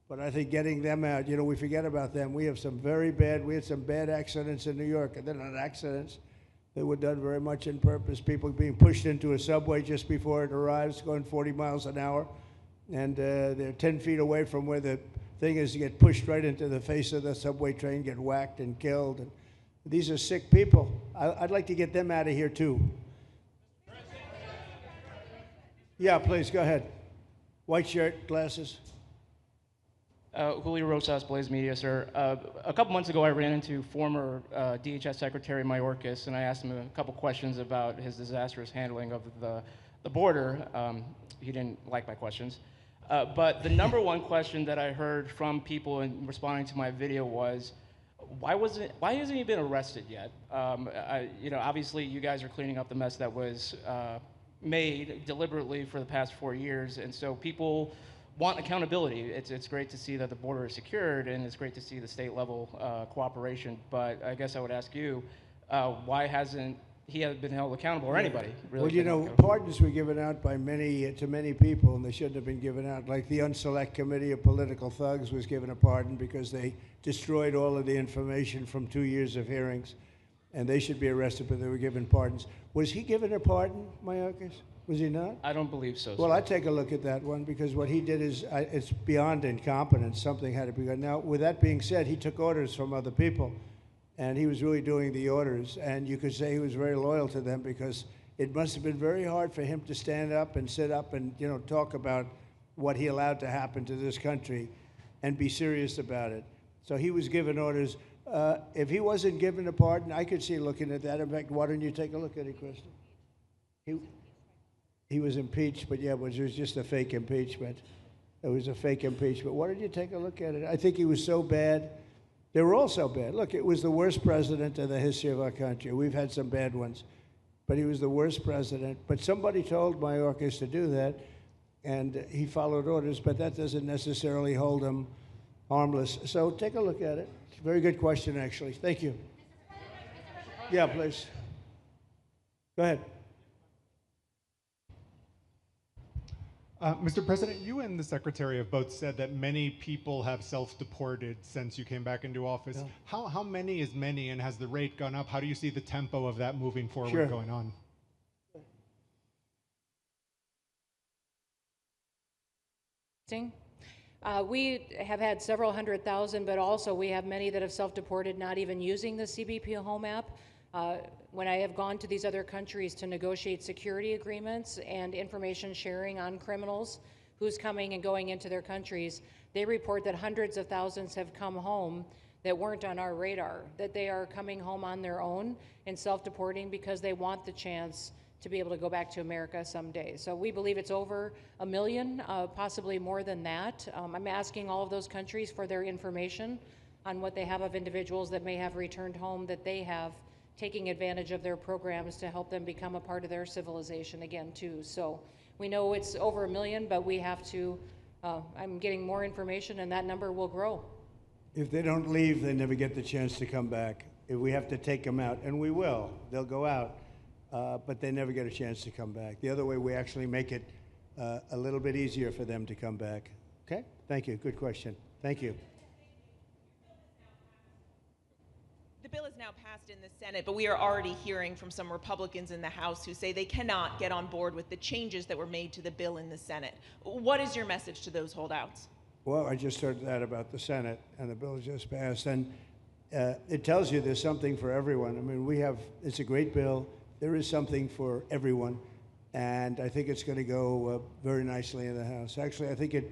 Speaker 1: But I think getting them out, you know, we forget about them. We had some bad accidents in New York. And they're not accidents. They were done very much on purpose. People being pushed into a subway just before it arrives, going 40 miles an hour. And they're 10 feet away from where the thing is, to get pushed right into the face of the subway train, get whacked and killed. And these are sick people. I'd like to get them out of here, too. Yeah, please, go ahead. White shirt, glasses.
Speaker 5: Julio Rosas, Blaze Media, sir. A couple months ago, I ran into former DHS Secretary Mayorkas, and I asked him a couple questions about his disastrous handling of the border. He didn't like my questions. But the number one question that I heard from people in responding to my video was, why hasn't he been arrested yet? You know, obviously you guys are cleaning up the mess that was made deliberately for the past 4 years, and so people want accountability. It's great to see that the border is secured, and it's great to see the state level cooperation. But I guess I would ask you, why hasn't he been held accountable, or anybody really?
Speaker 1: Well, you know, pardons were given out by to many people, and they shouldn't have been given out. Like the Unselect Committee of Political Thugs was given a pardon because they destroyed all of the information from 2 years of hearings, and they should be arrested, but they were given pardons. Was he given a pardon, Mayorkas? Was he not?
Speaker 5: I don't believe so.
Speaker 1: Well,
Speaker 5: sir.
Speaker 1: I'd take a look at that one, because what he did is it's beyond incompetence. Something had to be done. Now, with that being said, he took orders from other people, and he was really doing the orders. And you could say he was very loyal to them, because it must have been very hard for him to stand up and sit up and, you know, talk about what he allowed to happen to this country and be serious about it. So he was given orders. If he wasn't given a pardon, I could see looking at that. In fact, why don't you take a look at it, Kristen? He was impeached, but yeah, it was just a fake impeachment. It was a fake impeachment. Why don't you take a look at it? I think he was so bad. They were all so bad. Look, it was the worst president in the history of our country. We've had some bad ones, but he was the worst president. But somebody told Mayorkas to do that, and he followed orders, but that doesn't necessarily hold him harmless. So take a look at it. Very good question, actually. Thank you. Yeah, please. Go ahead.
Speaker 9: Mr. President, you and the Secretary have both said that many people have self-deported since you came back into office. Yeah. How many is many, and has the rate gone up? How do you see the tempo of that moving forward going on?
Speaker 6: We have had several 100,000, but also we have many that have self-deported, not even using the CBP Home app. When I have gone to these other countries to negotiate security agreements and information sharing on criminals, who's coming and going into their countries, they report that hundreds of thousands have come home that weren't on our radar, that they are coming home on their own and self-deporting because they want the chance to be able to go back to America someday. So we believe it's over 1 million, possibly more than that. I'm asking all of those countries for their information on what they have of individuals that may have returned home, that they have taking advantage of their programs to help them become a part of their civilization again too. So we know it's over 1 million, but we have to, I'm getting more information, and that number will grow.
Speaker 1: If they don't leave, they never get the chance to come back. If we have to take them out, and we will, they'll go out, but they never get a chance to come back. The other way, we actually make it a little bit easier for them to come back. Okay? Thank you. Good question. Thank you.
Speaker 4: is now passed in the Senate, but we are already hearing from some Republicans in the House who say they cannot get on board with the changes that were made to the bill in the Senate. What is your message to those holdouts?
Speaker 8: Well, I just heard that about the Senate, and the bill just passed, and it tells you there's something for everyone. I mean, it's a great bill. There is something for everyone, and I think it's going to go very nicely in the House. Actually, I think it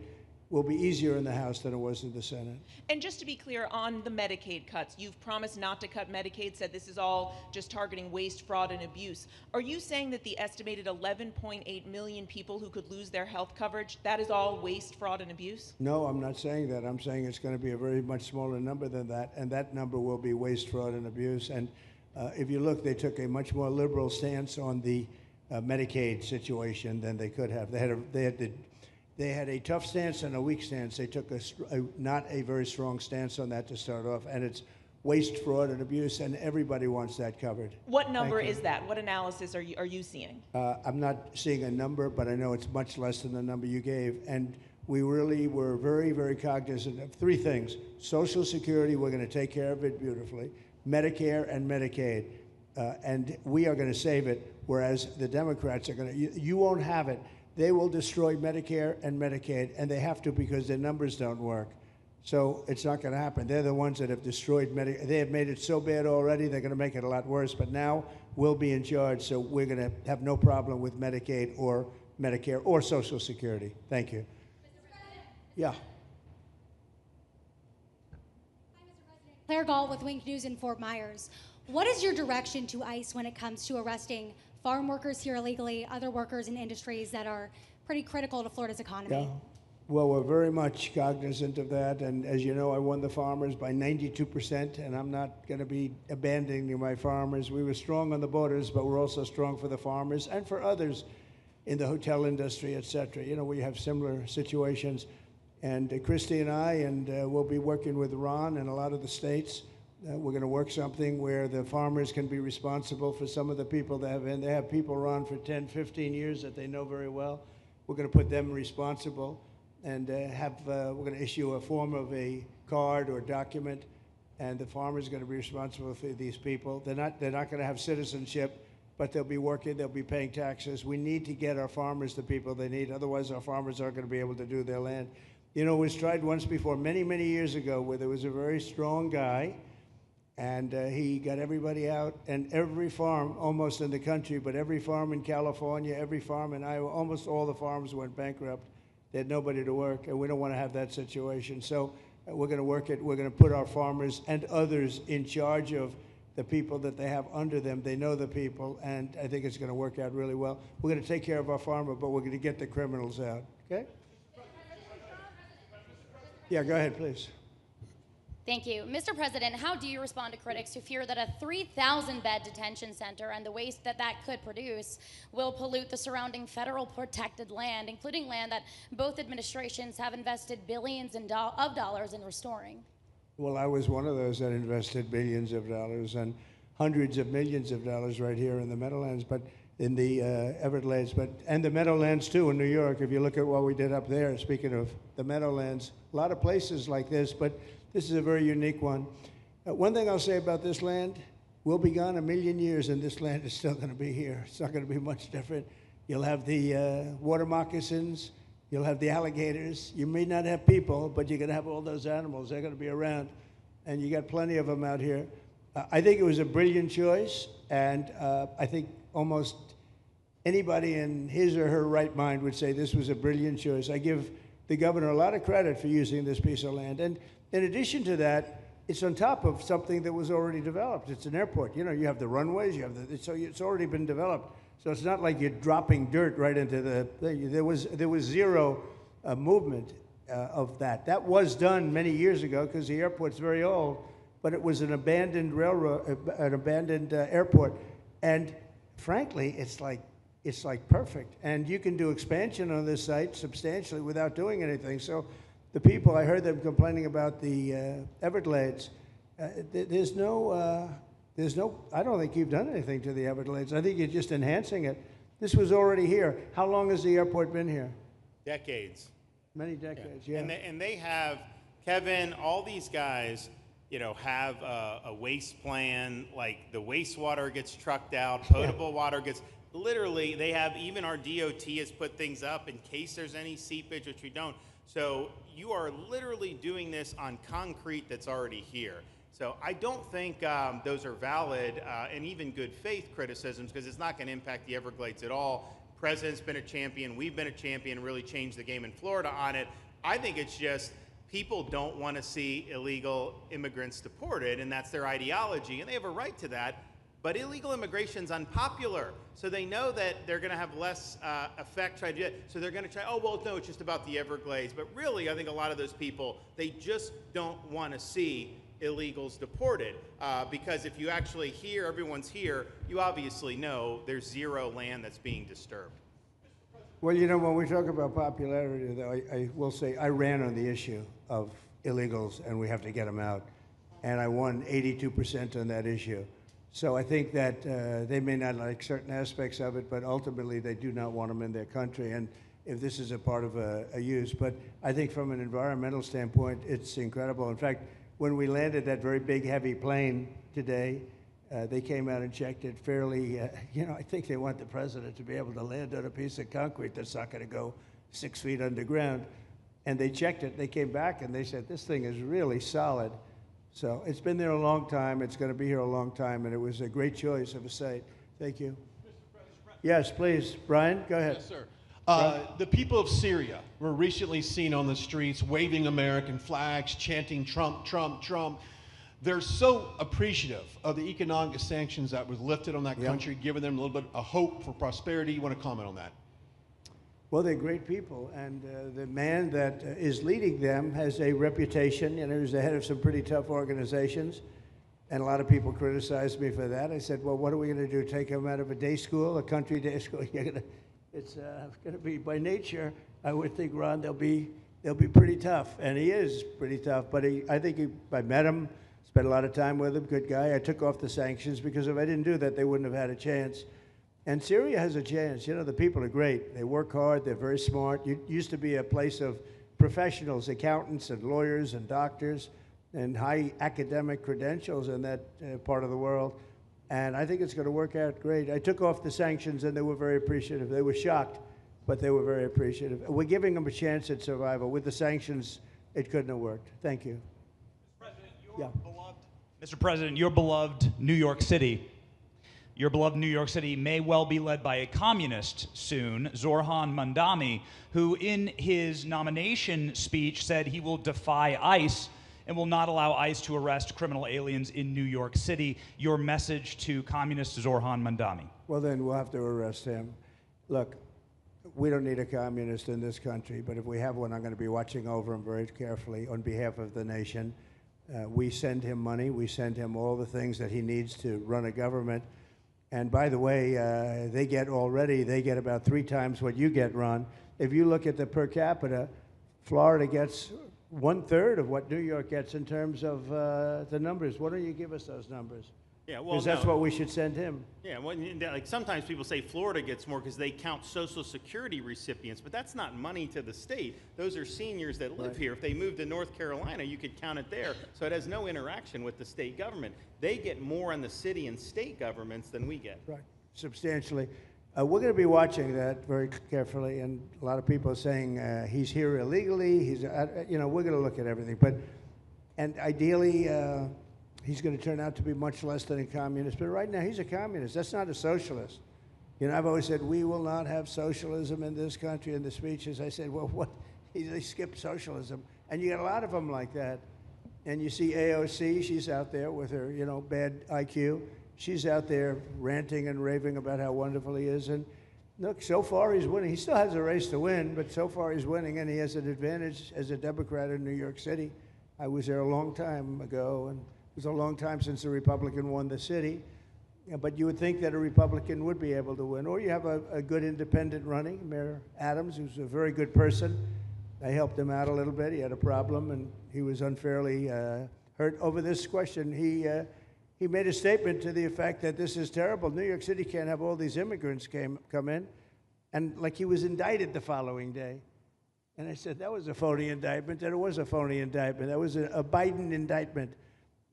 Speaker 8: will be easier in the House than it was in the Senate.
Speaker 4: And just to be clear, on the Medicaid cuts, you've promised not to cut Medicaid, said this is all just targeting waste, fraud, and abuse. Are you saying that the estimated 11.8 million people who could lose their health coverage, that is all waste, fraud, and abuse?
Speaker 8: No, I'm not saying that. I'm saying it's going to be a very much smaller number than that, and that number will be waste, fraud, and abuse. And if you look, they took a much more liberal stance on the Medicaid situation than they could have. They had a tough stance and a weak stance. They took not a very strong stance on that to start off, and it's waste, fraud, and abuse, and everybody wants that covered.
Speaker 4: What number is that? What analysis are you seeing?
Speaker 8: I'm not seeing a number, but I know it's much less than the number you gave, and we really were very, very cognizant of three things. Social Security, we're going to take care of it beautifully. Medicare and Medicaid, and we are going to save it, whereas the Democrats are going to, you won't have it. They will destroy Medicare and Medicaid, and they have to because their numbers don't work. So it's not going to happen. They're the ones that have destroyed Medicare. They have made it so bad already, they're going to make it a lot worse. But now we'll be in charge, so we're going to have no problem with Medicaid or Medicare or Social Security. Thank you. Yeah.
Speaker 10: Claire Gall with Wink News in Fort Myers. What is your direction to ICE when it comes to arresting farm workers here illegally, other workers in industries that are pretty critical to Florida's economy?
Speaker 8: Yeah. Well, we're very much cognizant of that, and as you know, I won the farmers by 92%, and I'm not going to be abandoning my farmers. We were strong on the borders, but we're also strong for the farmers and for others in the hotel industry, et cetera. You know, we have similar situations, and Christy and I, and we'll be working with Ron and a lot of the states. We're going to work something where the farmers can be responsible for some of the people that have, and they have people run for 10, 15 years that they know very well. We're going to put them responsible and we're going to issue a form of a card or document, and the farmer's going to be responsible for these people. They're not going to have citizenship, but they'll be working, they'll be paying taxes. We need to get our farmers the people they need, otherwise our farmers aren't going to be able to do their land. You know, it was tried once before, many, many years ago, where there was a very strong guy, and he got everybody out, and every farm almost in the country, but every farm in California, every farm in Iowa, almost all the farms went bankrupt. They had nobody to work, and we don't want to have that situation. So we're going to work it. We're going to put our farmers and others in charge of the people that they have under them. They know the people, and I think it's going to work out really well. We're going to take care of our farmer, but we're going to get the criminals out, okay? Yeah, go ahead, please.
Speaker 11: Thank you. Mr. President, how do you respond to critics who fear that a 3,000-bed detention center and the waste that could produce will pollute the surrounding federal protected land, including land that both administrations have invested billions of dollars in restoring?
Speaker 8: Well, I was one of those that invested billions of dollars and hundreds of millions of dollars right here in the Meadowlands, but in the Everglades, and the Meadowlands too in New York. If you look at what we did up there, speaking of the Meadowlands, a lot of places like this, but this is a very unique one. One thing I'll say about this land, we'll be gone 1,000,000 years and this land is still going to be here. It's not going to be much different. You'll have the water moccasins, you'll have the alligators. You may not have people, but you're going to have all those animals. They're going to be around, and you got plenty of them out here. I think it was a brilliant choice, and I think almost anybody in his or her right mind would say this was a brilliant choice. I give the governor a lot of credit for using this piece of land. And in addition to that, it's on top of something that was already developed. It's an airport. You know, you have the runways, you have so it's already been developed. So it's not like you're dropping dirt right into the thing. There was zero movement of that. That was done many years ago because the airport's very old, but it was an abandoned railroad, an abandoned airport. And frankly, it's like perfect. And you can do expansion on this site substantially without doing anything. So the people, I heard them complaining about the Everglades. There's no, I don't think you've done anything to the Everglades. I think you're just enhancing it. This was already here. How long has the airport been here?
Speaker 14: Decades.
Speaker 8: Many decades, yeah.
Speaker 14: And they have, Kevin, all these guys, have a waste plan, like the wastewater gets trucked out, potable water gets, literally, they have, even our DOT has put things up in case there's any seepage, which we don't. So you are literally doing this on concrete that's already here. So I don't think those are valid and even good faith criticisms, because it's not going to impact the Everglades at all. President's been a champion, we've been a champion, really changed the game in Florida on it. I think it's just people don't want to see illegal immigrants deported, and that's their ideology, and they have a right to that. But illegal immigration's unpopular, so they know that they're going to have less effect trying to do it. So they're going to try, oh, well, no, it's just about the Everglades. But really, I think a lot of those people, they just don't want to see illegals deported. Because if you actually hear everyone's here, you obviously know there's zero land that's being disturbed.
Speaker 8: Well, when we talk about popularity, though, I will say I ran on the issue of illegals, and we have to get them out. And I won 82% on that issue. So I think that they may not like certain aspects of it, but ultimately they do not want them in their country. And if this is a part of a use, but I think from an environmental standpoint, it's incredible. In fact, when we landed that very big, heavy plane today, they came out and checked it fairly. I think they want the president to be able to land on a piece of concrete that's not going to go 6 feet underground. And they checked it. They came back and they said, this thing is really solid. So it's been there a long time. It's going to be here a long time, and it was a great choice of a site. Thank you. Yes, please. Brian, go ahead.
Speaker 2: Yes, sir. The people of Syria were recently seen on the streets waving American flags, chanting Trump, Trump, Trump. They're so appreciative of the economic sanctions that was lifted on that country, giving them a little bit of hope for prosperity. You want to comment on that?
Speaker 8: Well, they're great people, and the man that is leading them has a reputation. He was the head of some pretty tough organizations, and a lot of people criticized me for that. I said, well, what are we going to do, take him out of a day school, a country day school? It's going to be, by nature, I would think, Ron, they'll be pretty tough, and he is pretty tough, but I think I met him, spent a lot of time with him, good guy. I took off the sanctions because if I didn't do that, they wouldn't have had a chance. And Syria has a chance. The people are great. They work hard. They're very smart. It used to be a place of professionals, accountants and lawyers and doctors and high academic credentials in that part of the world. And I think it's going to work out great. I took off the sanctions, and they were very appreciative. They were shocked, but they were very appreciative. We're giving them a chance at survival. With the sanctions, it couldn't have worked. Thank you.
Speaker 3: Mr. President, your beloved New York City may well be led by a communist soon, Zorhan Mandami, who in his nomination speech said he will defy ICE and will not allow ICE to arrest criminal aliens in New York City. Your message to communist Zorhan Mandami?
Speaker 8: Well, then we'll have to arrest him. Look, we don't need a communist in this country, but if we have one, I'm going to be watching over him very carefully on behalf of the nation. We send him money. We send him all the things that he needs to run a government. And by the way, they get about 3 times what you get, Ron. If you look at the per capita, Florida gets 1/3 of what New York gets in terms of the numbers. Why don't you give us those numbers?
Speaker 14: Yeah, well,
Speaker 8: because that's what we should send him.
Speaker 14: Yeah, well, like sometimes people say Florida gets more because they count Social Security recipients, but that's not money to the state. Those are seniors that live here. If they moved to North Carolina, you could count it there. So it has no interaction with the state government. They get more in the city and state governments than we get.
Speaker 8: Right, substantially. We're going to be watching that very carefully, and a lot of people are saying he's here illegally. We're going to look at everything, and ideally. He's going to turn out to be much less than a communist. But right now, he's a communist. That's not a socialist. I've always said, we will not have socialism in this country. In the speeches, I said, well, what? They skipped socialism. And you got a lot of them like that. And you see AOC, she's out there with her, bad IQ. She's out there ranting and raving about how wonderful he is. And look, so far he's winning. He still has a race to win, but so far he's winning, and he has an advantage as a Democrat in New York City. I was there a long time ago, and it was a long time since a Republican won the city, but you would think that a Republican would be able to win. Or you have a good independent running, Mayor Adams, who's a very good person. I helped him out a little bit. He had a problem, and he was unfairly hurt over this question. He made a statement to the effect that this is terrible. New York City can't have all these immigrants come in, and like he was indicted the following day. And I said, that was a phony indictment. That it was a phony indictment. That was a Biden indictment.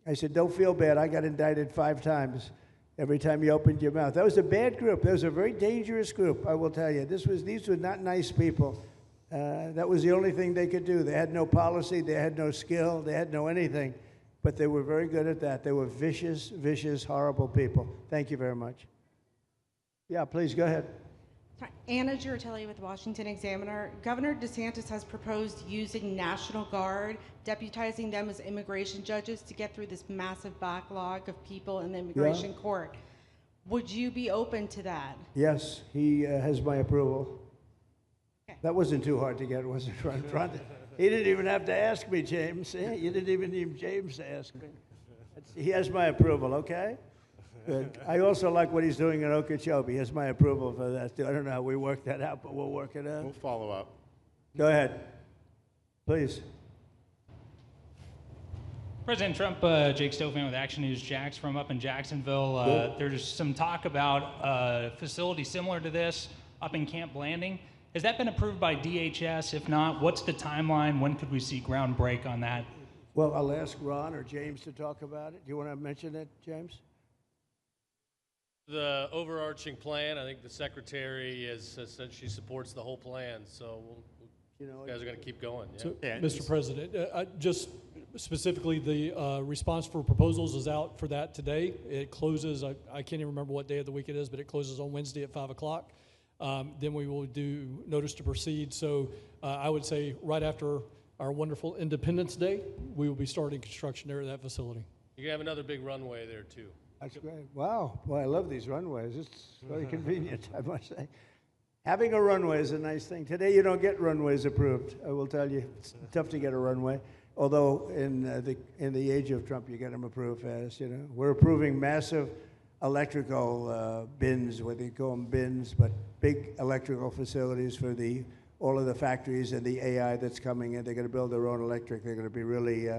Speaker 8: I said, don't feel bad. I got indicted 5 times every time you opened your mouth. That was a bad group. That was a very dangerous group, I will tell you. These were not nice people. That was the only thing they could do. They had no policy. They had no skill. They had no anything. But they were very good at that. They were vicious, vicious, horrible people. Thank you very much. Yeah, please go ahead.
Speaker 7: Anna Giratelli with the Washington Examiner. Governor DeSantis has proposed using National Guard, deputizing them as immigration judges to get through this massive backlog of people in the immigration court. Would you be open to that?
Speaker 8: Yes, he has my approval. Okay. That wasn't too hard to get, was it, front? He didn't even have to ask me, James. You didn't even need James to ask me. He has my approval, okay? Good. I also like what he's doing in Okeechobee. He has my approval for that, too. I don't know how we work that out, but we'll work it out.
Speaker 24: We'll follow up.
Speaker 8: Go ahead. Please.
Speaker 12: President Trump, Jake Stofan with Action News Jax from up in Jacksonville. There's some talk about a facility similar to this up in Camp Blanding. Has that been approved by DHS? If not, what's the timeline? When could we see ground break on that?
Speaker 8: Well, I'll ask Ron or James to talk about it. Do you want to mention it, James?
Speaker 16: The overarching plan, I think the secretary has said she supports the whole plan, so you guys are going to keep going. Yeah.
Speaker 13: So, Mr. President, just specifically, the response for proposals is out for that today. It closes, I can't even remember what day of the week it is, but it closes on Wednesday at 5 o'clock. Then we will do notice to proceed. So I would say right after our wonderful Independence Day, we will be starting construction there at that facility.
Speaker 16: You're going to have another big runway there, too.
Speaker 8: That's great. Wow. Well, I love these runways. It's very convenient, I must say. Having a runway is a nice thing. Today, you don't get runways approved. I will tell you, it's tough to get a runway. Although in the age of Trump, you get them approved fast. You know, we're approving massive electrical bins, what they call them bins, but big electrical facilities for all of the factories and the AI that's coming in. They're going to build their own electric. They're going to be really.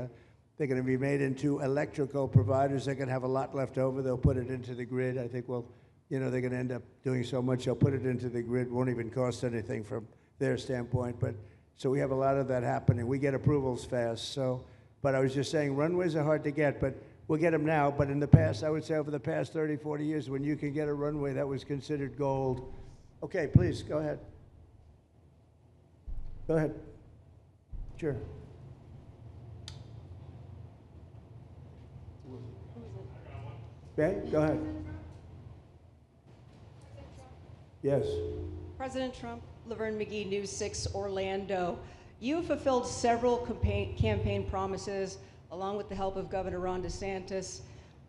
Speaker 8: They're going to be made into electrical providers. They're going to have a lot left over. They'll put it into the grid. I think, well, they're going to end up doing so much. They'll put it into the grid. Won't even cost anything from their standpoint. But so we have a lot of that happening. We get approvals fast. So, but I was just saying, runways are hard to get, but we'll get them now. But in the past, I would say over the past 30, 40 years, when you can get a runway, that was considered gold. Okay, please, go ahead. Go ahead. Sure. Okay, go ahead. Yes.
Speaker 15: President Trump, Laverne McGee, News 6 Orlando. You have fulfilled several campaign promises along with the help of Governor Ron DeSantis.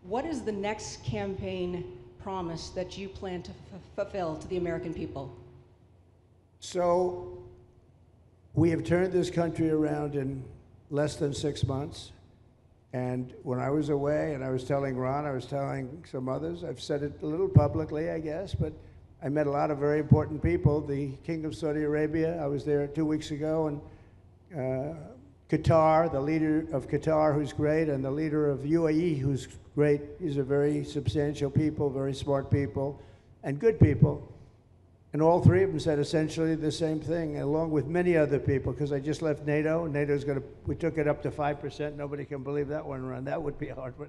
Speaker 15: What is the next campaign promise that you plan to fulfill to the American people?
Speaker 8: So we have turned this country around in less than 6 months. And when I was away, and I was telling Ron, I was telling some others, I've said it a little publicly, I guess, but I met a lot of very important people. The King of Saudi Arabia, I was there 2 weeks ago, and Qatar, the leader of Qatar, who's great, and the leader of UAE, who's great. These are very substantial people, very smart people, and good people. And all three of them said essentially the same thing, along with many other people, because I just left NATO. NATO's we took it up to 5%. Nobody can believe that one run. That would be hard, but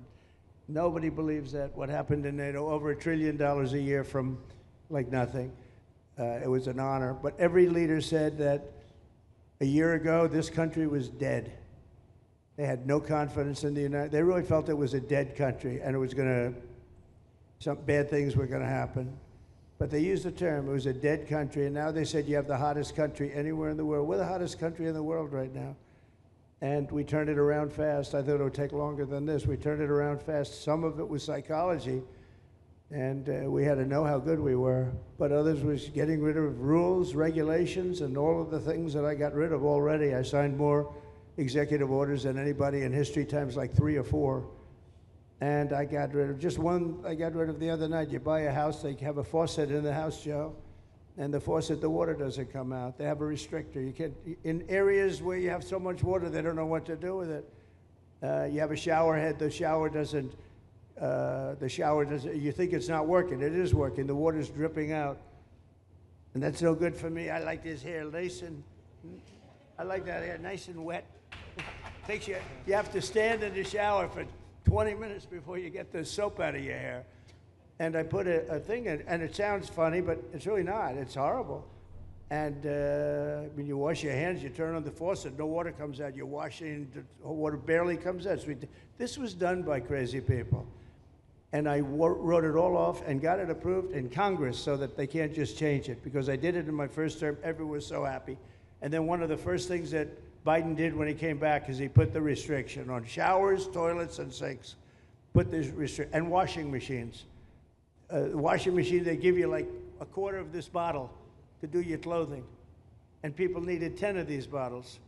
Speaker 8: nobody believes that. What happened in NATO, over $1 trillion a year from like nothing. It was an honor. But every leader said that a year ago, this country was dead. They had no confidence in the United States. They really felt it was a dead country, and it was some bad things were going to happen. But they used the term, it was a dead country, and now they said you have the hottest country anywhere in the world. We're the hottest country in the world right now. And we turned it around fast. I thought it would take longer than this. We turned it around fast. Some of it was psychology, and we had to know how good we were. But others was getting rid of rules, regulations, and all of the things that I got rid of already. I signed more executive orders than anybody in history, times like 3 or 4. And I got rid of just one. I got rid of the other night. You buy a house, they have a faucet in the house, Joe, and the faucet, the water doesn't come out. They have a restrictor. You can't, in areas where you have so much water, they don't know what to do with it. You have a shower head, the shower doesn't, you think it's not working. It is working. The water's dripping out. And that's no good for me. I like this hair nice and, I like that hair nice and wet. You have to stand in the shower for 20 minutes before you get the soap out of your hair. And I put a thing in, and it sounds funny, but it's really not. It's horrible. And when you wash your hands, you turn on the faucet, no water comes out. You're washing, the water barely comes out. So this was done by crazy people. And I wrote it all off and got it approved in Congress so that they can't just change it, because I did it in my first term. Everyone was so happy. And then one of the first things that Biden did when he came back is he put the restriction on showers, toilets, and sinks. Put this restriction, and washing machines. Washing machine, they give you like a quarter of this bottle to do your clothing. And people needed 10 of these bottles.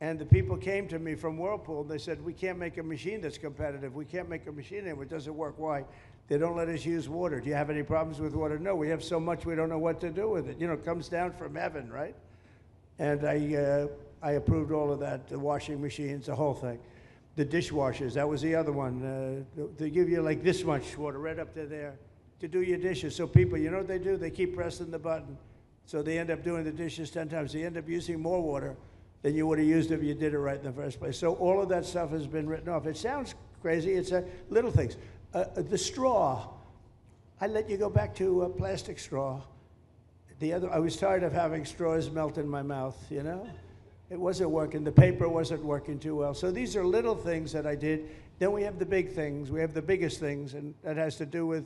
Speaker 8: And the people came to me from Whirlpool, and they said, we can't make a machine that's competitive. We can't make a machine anymore. It doesn't work. Why? They don't let us use water. Do you have any problems with water? No, we have so much we don't know what to do with it. You know, it comes down from heaven, right? And I approved all of that, the washing machines, the whole thing. The dishwashers, that was the other one. They give you like this much water right up to there to do your dishes. So people, you know what they do? They keep pressing the button. So they end up doing the dishes 10 times. They end up using more water than you would have used if you did it right in the first place. So all of that stuff has been written off. It sounds crazy. It's little things. The straw, I let you go back to a plastic straw. I was tired of having straws melt in my mouth, you know? It wasn't working. The paper wasn't working too well. So these are little things that I did. Then we have the big things. We have the biggest things, and that has to do with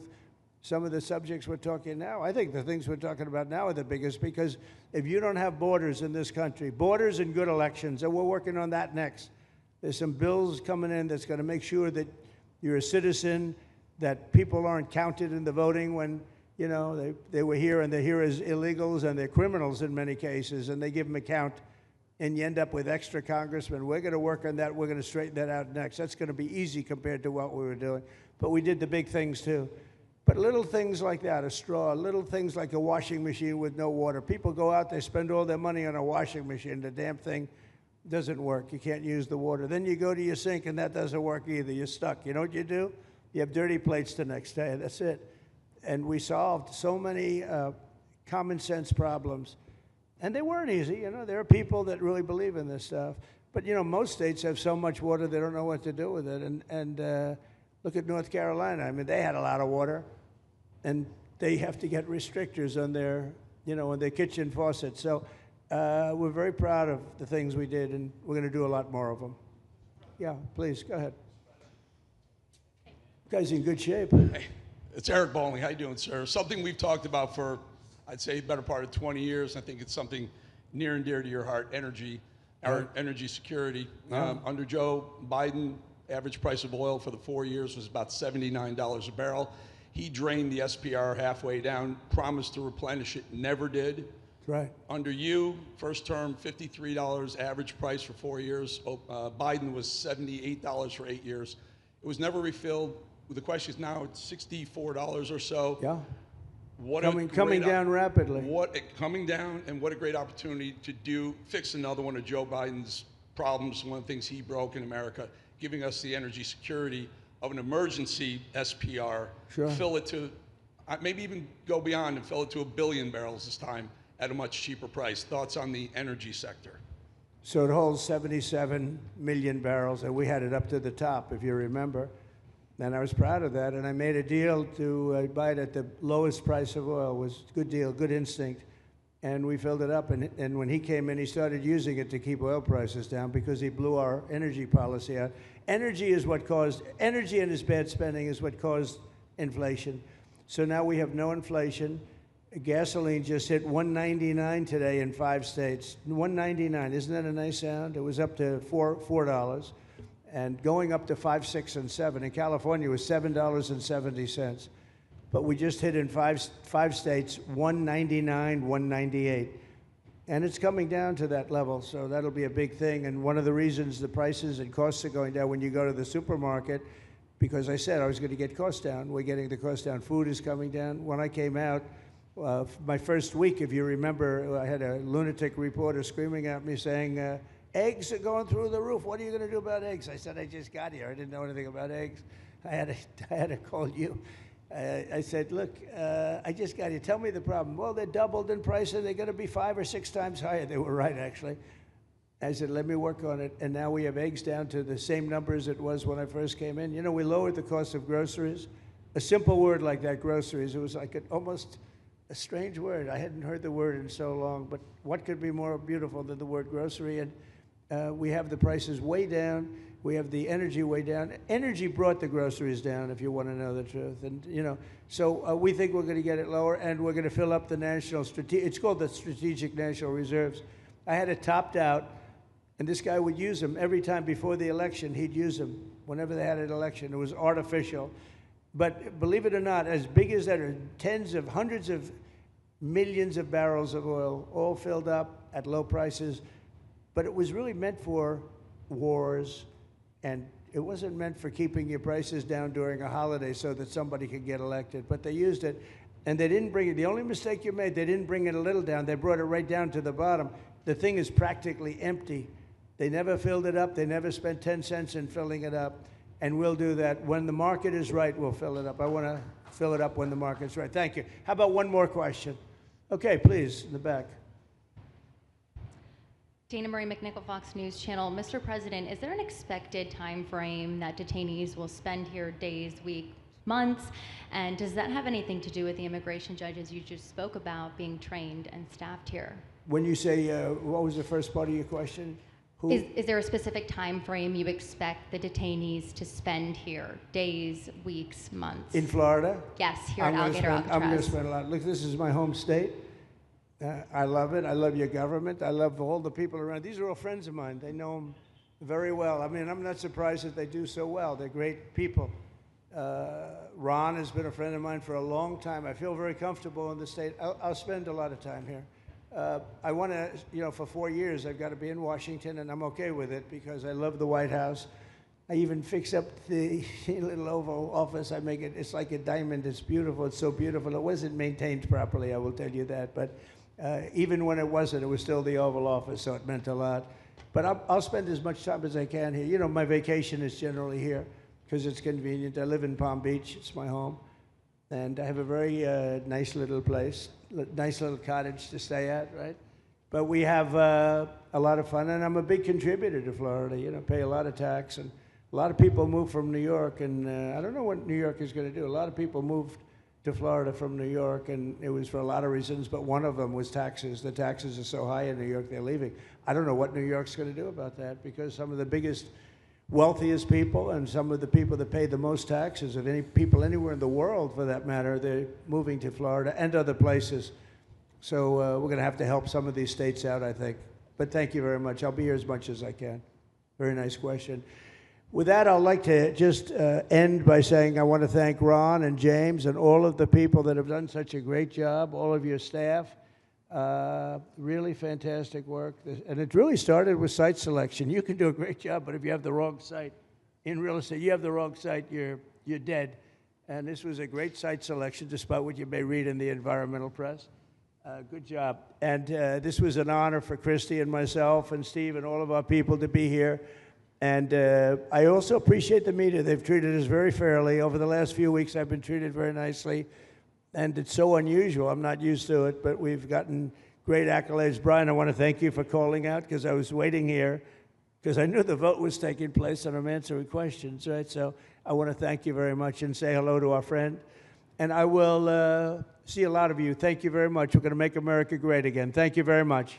Speaker 8: some of the subjects we're talking now. I think the things we're talking about now are the biggest, because if you don't have borders in this country, borders and good elections, and we're working on that next. There's some bills coming in that's going to make sure that you're a citizen, that people aren't counted in the voting when, you know, they were here and they're here as illegals and they're criminals in many cases, and they give them a count, and you end up with extra congressmen. We're going to work on that. We're going to straighten that out next. That's going to be easy compared to what we were doing. But we did the big things too. But little things like that, a straw, little things like a washing machine with no water. People go out, they spend all their money on a washing machine. The damn thing doesn't work. You can't use the water. Then you go to your sink, and that doesn't work either. You're stuck. You know what you do? You have dirty plates the next day. That's it. And we solved so many common sense problems. And they weren't easy. You know, there are people that really believe in this stuff. But, you know, most states have so much water, they don't know what to do with it. And look at North Carolina. I mean, they had a lot of water. And they have to get restrictors on their, you know, on their kitchen faucet. So we're very proud of the things we did, and we're going to do a lot more of them. Yeah, please, go ahead. You guys in good shape.
Speaker 17: Hey, it's Eric Bowling. How you doing, sir? Something we've talked about for, I'd say, the better part of 20 years. I think it's something near and dear to your heart, energy, our energy security.
Speaker 8: Yeah.
Speaker 17: Under Joe Biden, average price of oil for the 4 years was about $79 a barrel. He drained the SPR halfway down, promised to replenish it, never did.
Speaker 8: That's right.
Speaker 17: Under you, first term, $53 average price for 4 years. Biden was $78 for 8 years. It was never refilled. The question is now it's $64 or so.
Speaker 8: Yeah.
Speaker 17: What
Speaker 8: coming down rapidly.
Speaker 17: Coming down, and what a great opportunity to fix another one of Joe Biden's problems, one of the things he broke in America, giving us the energy security of an emergency SPR,
Speaker 8: Sure.
Speaker 17: fill it to, maybe even go beyond and fill it to 1 billion barrels this time at a much cheaper price. Thoughts on the energy sector?
Speaker 8: So it holds 77 million barrels, and we had it up to the top, if you remember. And I was proud of that, and I made a deal to buy it at the lowest price of oil. It was a good deal, good instinct. And we filled it up, and when he came in, he started using it to keep oil prices down because he blew our energy policy out. Energy and his bad spending is what caused inflation. So now we have no inflation. Gasoline just hit $1.99 today in 5 states. $1.99, isn't that a nice sound? It was up to $4, and going up to 5, 6, and 7. In California, it was $7.70. But we just hit in five states, $1.99, $1.98. And it's coming down to that level, so that'll be a big thing. And one of the reasons the prices and costs are going down when you go to the supermarket, because I said I was going to get costs down. We're getting the cost down. Food is coming down. When I came out, my first week, if you remember, I had a lunatic reporter screaming at me saying, eggs are going through the roof. What are you going to do about eggs? I said, I just got here. I didn't know anything about eggs. I had to call you. I said, look, I just got here. Tell me the problem. Well, they're doubled in price, and they're going to be 5 or 6 times higher. They were right, actually. I said, let me work on it. And now we have eggs down to the same numbers it was when I first came in. You know, we lowered the cost of groceries. A simple word like that, groceries, it was like almost a strange word. I hadn't heard the word in so long, but what could be more beautiful than the word grocery? And we have the prices way down. We have the energy way down. Energy brought the groceries down, if you want to know the truth. And, you know, so we think we're going to get it lower, and we're going to fill up the it's called the Strategic National Reserves. I had it topped out, and this guy would use them every time before the election. He'd use them whenever they had an election. It was artificial. But believe it or not, as big as that are tens of hundreds of millions of barrels of oil, all filled up at low prices. But it was really meant for wars, and it wasn't meant for keeping your prices down during a holiday so that somebody could get elected. But they used it, and they didn't bring it. The only mistake you made, they didn't bring it a little down. They brought it right down to the bottom. The thing is practically empty. They never filled it up. They never spent 10 cents in filling it up. And we'll do that. When the market is right, we'll fill it up. I want to fill it up when the market's right. Thank you. How about one more question? Okay, please, in the back.
Speaker 18: Dana Marie McNichol, Fox News Channel. Mr. President, is there an expected time frame that detainees will spend here, days, weeks, months? And does that have anything to do with the immigration judges you just spoke about being trained and staffed here?
Speaker 8: When you say, what was the first part of your question?
Speaker 18: Is there a specific time frame you expect the detainees to spend here? Days, weeks, months?
Speaker 8: In Florida?
Speaker 18: Yes, here at Alligator Alcatraz.
Speaker 8: I'm going to spend a lot. Look, this is my home state. I love it. I love your government. I love all the people around. These are all friends of mine. They know them very well. I mean, I'm not surprised that they do so well. They're great people. Ron has been a friend of mine for a long time. I feel very comfortable in the state. I'll spend a lot of time here. I want to, you know, for 4 years, I've got to be in Washington, and I'm okay with it because I love the White House. I even fix up the little Oval Office. I make it, it's like a diamond. It's beautiful. It's so beautiful. It wasn't maintained properly, I will tell you that. But even when it wasn't, it was still the Oval Office, so it meant a lot. But I'll spend as much time as I can here. You know, my vacation is generally here because it's convenient. I live in Palm Beach. It's my home. And I have a very nice little place, nice little cottage to stay at, right? But we have a lot of fun, and I'm a big contributor to Florida, you know, pay a lot of tax. And a lot of people move from New York, and I don't know what New York is going to do. A lot of people moved to Florida from New York, and it was for a lot of reasons, but one of them was taxes. The taxes are so high in New York, they're leaving. I don't know what New York's going to do about that, because some of the biggest wealthiest people and some of the people that pay the most taxes of any people anywhere in the world, for that matter, they're moving to Florida and other places. So we're going to have to help some of these states out, I think. But thank you very much. I'll be here as much as I can. Very nice question. With that, I'd like to just end by saying I want to thank Ron and James and all of the people that have done such a great job, all of your staff. Really fantastic work. And it really started with site selection. You can do a great job, but if you have the wrong site in real estate, you have the wrong site, you're dead. And this was a great site selection, despite what you may read in the environmental press. Good job. And this was an honor for Christy and myself and Steve and all of our people to be here. And I also appreciate the media. They've treated us very fairly. Over the last few weeks, I've been treated very nicely. And it's so unusual. I'm not used to it, but we've gotten great accolades. Brian, I want to thank you for calling out, because I was waiting here because I knew the vote was taking place and I'm answering questions, right? So I want to thank you very much and say hello to our friend. And I will see a lot of you. Thank you very much. We're going to make America great again. Thank you very much.